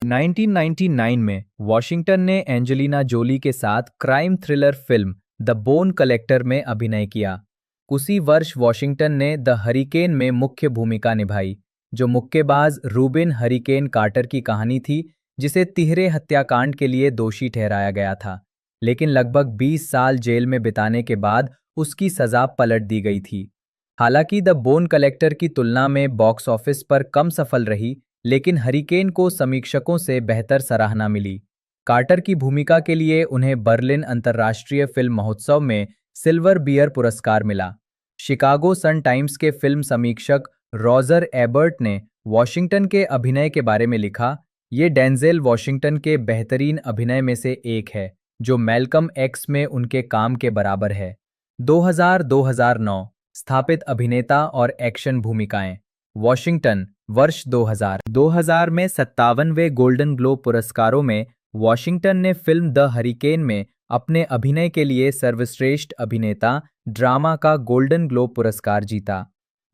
1999 में वॉशिंगटन ने एंजेलिना जोली के साथ crime thriller film the bone collector में अभिनय किया। उसी वर्ष वॉशिंगटन ने द हरिकेन में मुख्य भूमिका निभाई, जो मुक्केबाज रूबिन हरिकेन कार्टर की कहानी थी, जिसे तिहरे हत्याकांड के लिए दोषी ठहराया गया था, लेकिन लगभग 20 साल जेल में बिताने के बाद उसकी सजा पलट दी गई थी। हालांकि द बोन कलेक्टर की तुलना में बॉक्स ऑफिस पर कम सफल रही, लेकिन हरिकेन को समीक्षकों से बेहतर सराहना मिली। कार्टर की भूमिका के लिए उन्हें बर्लिन अंतर्राष्ट्रीय फिल्म महोत्सव में सिल्वर बियर पुरस्कार मिला। शिकागो सन टाइम्स के फिल्म समीक्षक रॉजर एबर्ट ने वॉशिंगटन के अभिनय के बारे में लिखा, ये डेंजेल वॉशिंगटन के बेहतरीन अभिनय में से एक है, जो मैल्कम एक्स में उनके काम के बराबर है। 2000-2009 स्थापित अभिनेता और एक्शन भूमिकाएं। वॉशिंगटन वर्ष 2000 में 57वें गोल्डन ग्लोब पुरस्कारों में वॉशिंगटन ने फिल्म द हरिकेन में अपने अभिनय के लिए सर्वश्रेष्ठ अभिनेता ड्रामा का गोल्डन ग्लोब पुरस्कार जीता।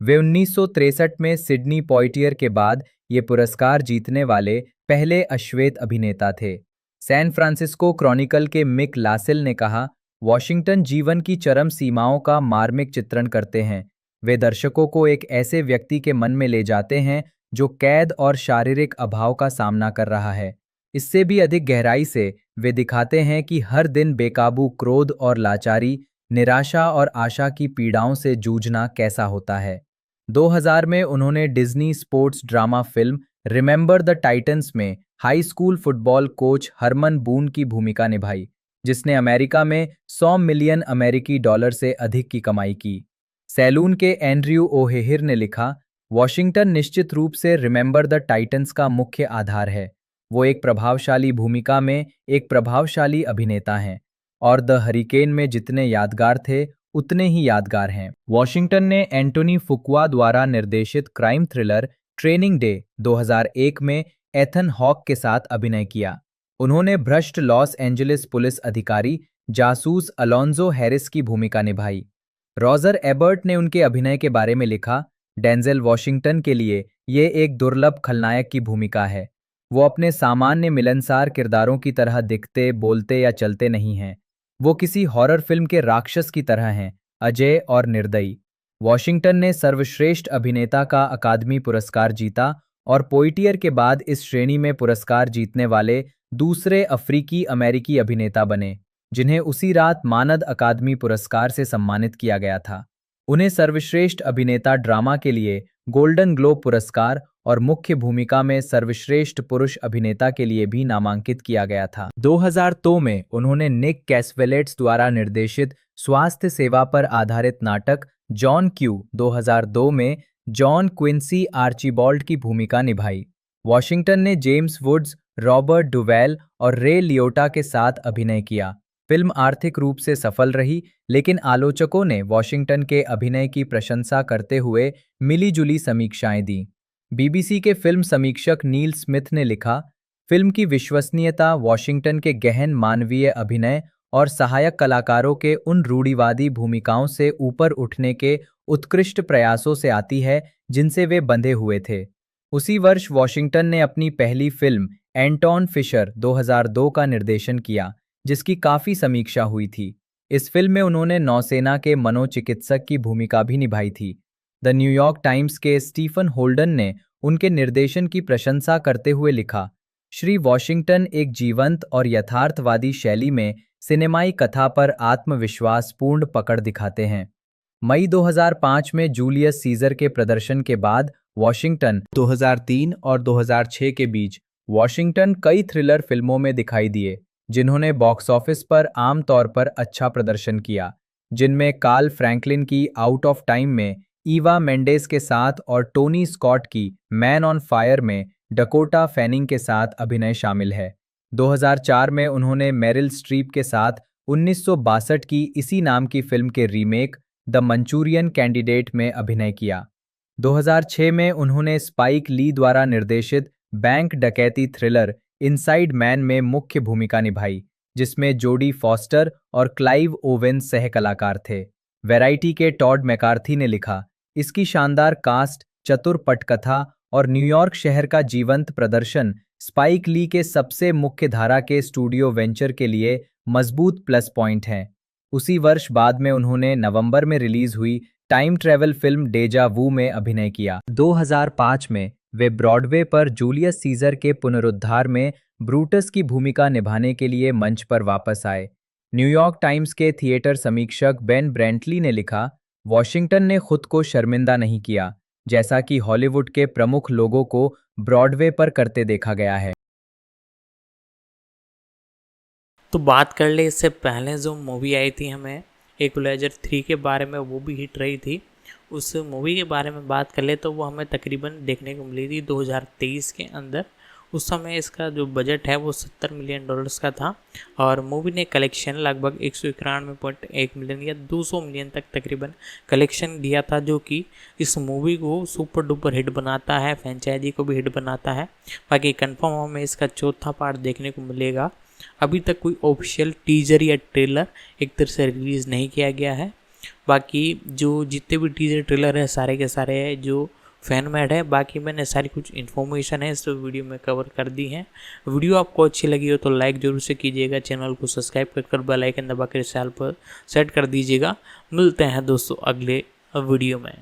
वे 1963 में सिडनी पॉइटियर के बाद ये पुरस्कार जीतने वाले पहले अश्वेत अभिनेता थे। सैन फ्रांसिस्को क्रॉनिकल के मिक लासेल ने कहा, वॉशिंगटन जीवन की चरम सीमाओं का मार्मिक चित्रण करते हैं। वे दर्शकों को एक ऐसे व्यक्ति के मन में ले जाते हैं जो कैद और शारीरिक अभाव का सामना कर रहा है। इससे भी अधिक गहराई से वे दिखाते हैं कि हर दिन बेकाबू क्रोध और लाचारी, निराशा और आशा की पीड़ाओं से जूझना कैसा होता है। 2000 में उन्होंने Disney sports drama film remember the titans में high school football coach Herman Boone की भूमिका निभाई, जिसने अमेरिका में 100 मिलियन अमेरिकी डॉलर से अधिक की कमाई की। सैलून के एंड्रयू ओहेहिर ने लिखा, वॉशिंगटन निश्चित रूप से रिमेंबर द टाइटंस का मुख्य आधार है। वो एक प्रभावशाली भूमिका में एक प्रभावशाली अभिनेता हैं और द हरिकेन में जितने यादगार थे उतने ही यादगार हैं। वॉशिंगटन ने एंटोनी फुकुआ द्वारा निर्देशित क्राइम थ्रिलर ट्रेनिंग डे 2001 में एथन हॉक के साथ अभिनय किया। उन्होंने भ्रष्ट लॉस एंजलिस पुलिस अधिकारी जासूस अलोन्जो हैरिस की भूमिका निभाई। रॉजर एबर्ट ने उनके अभिनय के बारे में लिखा, डेंजेल वॉशिंगटन के लिए ये एक दुर्लभ खलनायक की भूमिका है। वो अपने सामान्य मिलनसार किरदारों की तरह दिखते, बोलते या चलते नहीं हैं। वो किसी हॉरर फिल्म के राक्षस की तरह हैं, अजय और निर्दयी। वॉशिंगटन ने सर्वश्रेष्ठ अभिनेता का अकादमी पुरस्कार जीता और पोइटियर के बाद इस श्रेणी में पुरस्कार जीतने वाले दूसरे अफ्रीकी अमेरिकी अभिनेता बने, जिन्हें उसी रात मानद अकादमी पुरस्कार से सम्मानित किया गया था। उन्हें सर्वश्रेष्ठ अभिनेता ड्रामा के लिए गोल्डन ग्लोब पुरस्कार और मुख्य भूमिका में सर्वश्रेष्ठ पुरुष अभिनेता के लिए भी नामांकित किया गया था। 2002 में उन्होंने निक कैसवेलेट्स द्वारा निर्देशित स्वास्थ्य सेवा पर आधारित नाटक जॉन क्यू 2002 में जॉन क्विंसी आर्चिबाल्ड की भूमिका निभाई। वॉशिंगटन ने जेम्स वुड्स, रॉबर्ट डुवेल और रे लियोटा के साथ अभिनय किया। फिल्म आर्थिक रूप से सफल रही, लेकिन आलोचकों ने वॉशिंगटन के अभिनय की प्रशंसा करते हुए मिली-जुली समीक्षाएं दी। बीबीसी के फिल्म समीक्षक नील स्मिथ ने लिखा, फिल्म की विश्वसनीयता वॉशिंगटन के गहन मानवीय अभिनय और सहायक कलाकारों के उन रूढ़िवादी भूमिकाओं से ऊपर उठने के उत्कृष्ट प्रयासों से आती है जिनसे वे बंधे हुए थे। उसी वर्ष वॉशिंगटन ने अपनी पहली फिल्म एंटॉन फिशर 2002 का निर्देशन किया, जिसकी काफ़ी समीक्षा हुई थी। इस फिल्म में उन्होंने नौसेना के मनोचिकित्सक की भूमिका भी निभाई थी। द न्यूयॉर्क टाइम्स के स्टीफन होल्डन ने उनके निर्देशन की प्रशंसा करते हुए लिखा, श्री वॉशिंगटन एक जीवंत और यथार्थवादी शैली में सिनेमाई कथा पर आत्मविश्वासपूर्ण पकड़ दिखाते हैं। मई 2005 में जूलियस सीजर के प्रदर्शन के बाद वॉशिंगटन 2003 और 2006 के बीच वॉशिंगटन कई थ्रिलर फिल्मों में दिखाई दिए, जिन्होंने बॉक्स ऑफिस पर आम तौर पर अच्छा प्रदर्शन किया, जिनमें कार्ल फ्रैंकलिन की आउट ऑफ टाइम में ईवा मेंडेस के साथ और टोनी स्कॉट की मैन ऑन फायर में डकोटा फैनिंग के साथ अभिनय शामिल है। 2004 में उन्होंने मेरिल स्ट्रीप के साथ 1962 की इसी नाम की फिल्म के रीमेक द मंचूरियन कैंडिडेट में अभिनय किया। 2006 में उन्होंने स्पाइक ली द्वारा निर्देशित बैंक डकैती थ्रिलर इनसाइड मैन में मुख्य भूमिका निभाई, जिसमें जोडी फॉस्टर और क्लाइव ओवेन्स सह कलाकार थे। वैरायटी के टॉड मैकार्थी ने लिखा, इसकी शानदार कास्ट, चतुर पटकथा और न्यूयॉर्क शहर का जीवंत प्रदर्शन स्पाइक ली के सबसे मुख्य धारा के स्टूडियो वेंचर के लिए मजबूत प्लस पॉइंट हैं। उसी वर्ष बाद में उन्होंने नवंबर में रिलीज हुई टाइम ट्रैवल फिल्म डेजा वू में अभिनय किया। 2005 में वे ब्रॉडवे पर जूलियस सीजर के पुनरुद्धार में ब्रूटस की भूमिका निभाने के लिए मंच पर वापस आए। न्यूयॉर्क टाइम्स के थिएटर समीक्षक बेन ब्रेंटली ने लिखा, वॉशिंगटन ने खुद को शर्मिंदा नहीं किया, जैसा कि हॉलीवुड के प्रमुख लोगों को ब्रॉडवे पर करते देखा गया है। तो बात कर ले इससे पहले जो मूवी आई थी हमें इक्वलाइजर 3 के बारे में, वो भी हिट रही थी। उस मूवी के बारे में बात कर ले तो वो हमें तकरीबन देखने को मिली थी 2023 के अंदर। उस समय इसका जो बजट है वो $70 मिलियन का था और मूवी ने कलेक्शन लगभग 191.1 मिलियन या 200 मिलियन तक तकरीबन कलेक्शन दिया था, जो कि इस मूवी को सुपर डुपर हिट बनाता है, फ्रेंचाइजी को भी हिट बनाता है। बाकी कंफर्म हमें इसका चौथा पार्ट देखने को मिलेगा। अभी तक कोई ऑफिशियल टीजर या ट्रेलर एक तरह से रिलीज़ नहीं किया गया है। बाकी जो जितने भी टीजर ट्रेलर है सारे के सारे जो फैन मेड है। बाकी मैंने सारी कुछ इन्फॉर्मेशन है इस वीडियो में कवर कर दी है। वीडियो आपको अच्छी लगी हो तो लाइक जरूर से कीजिएगा, चैनल को सब्सक्राइब कर बेल आइकन दबा कर साल पर सेट कर दीजिएगा। मिलते हैं दोस्तों अगले वीडियो में।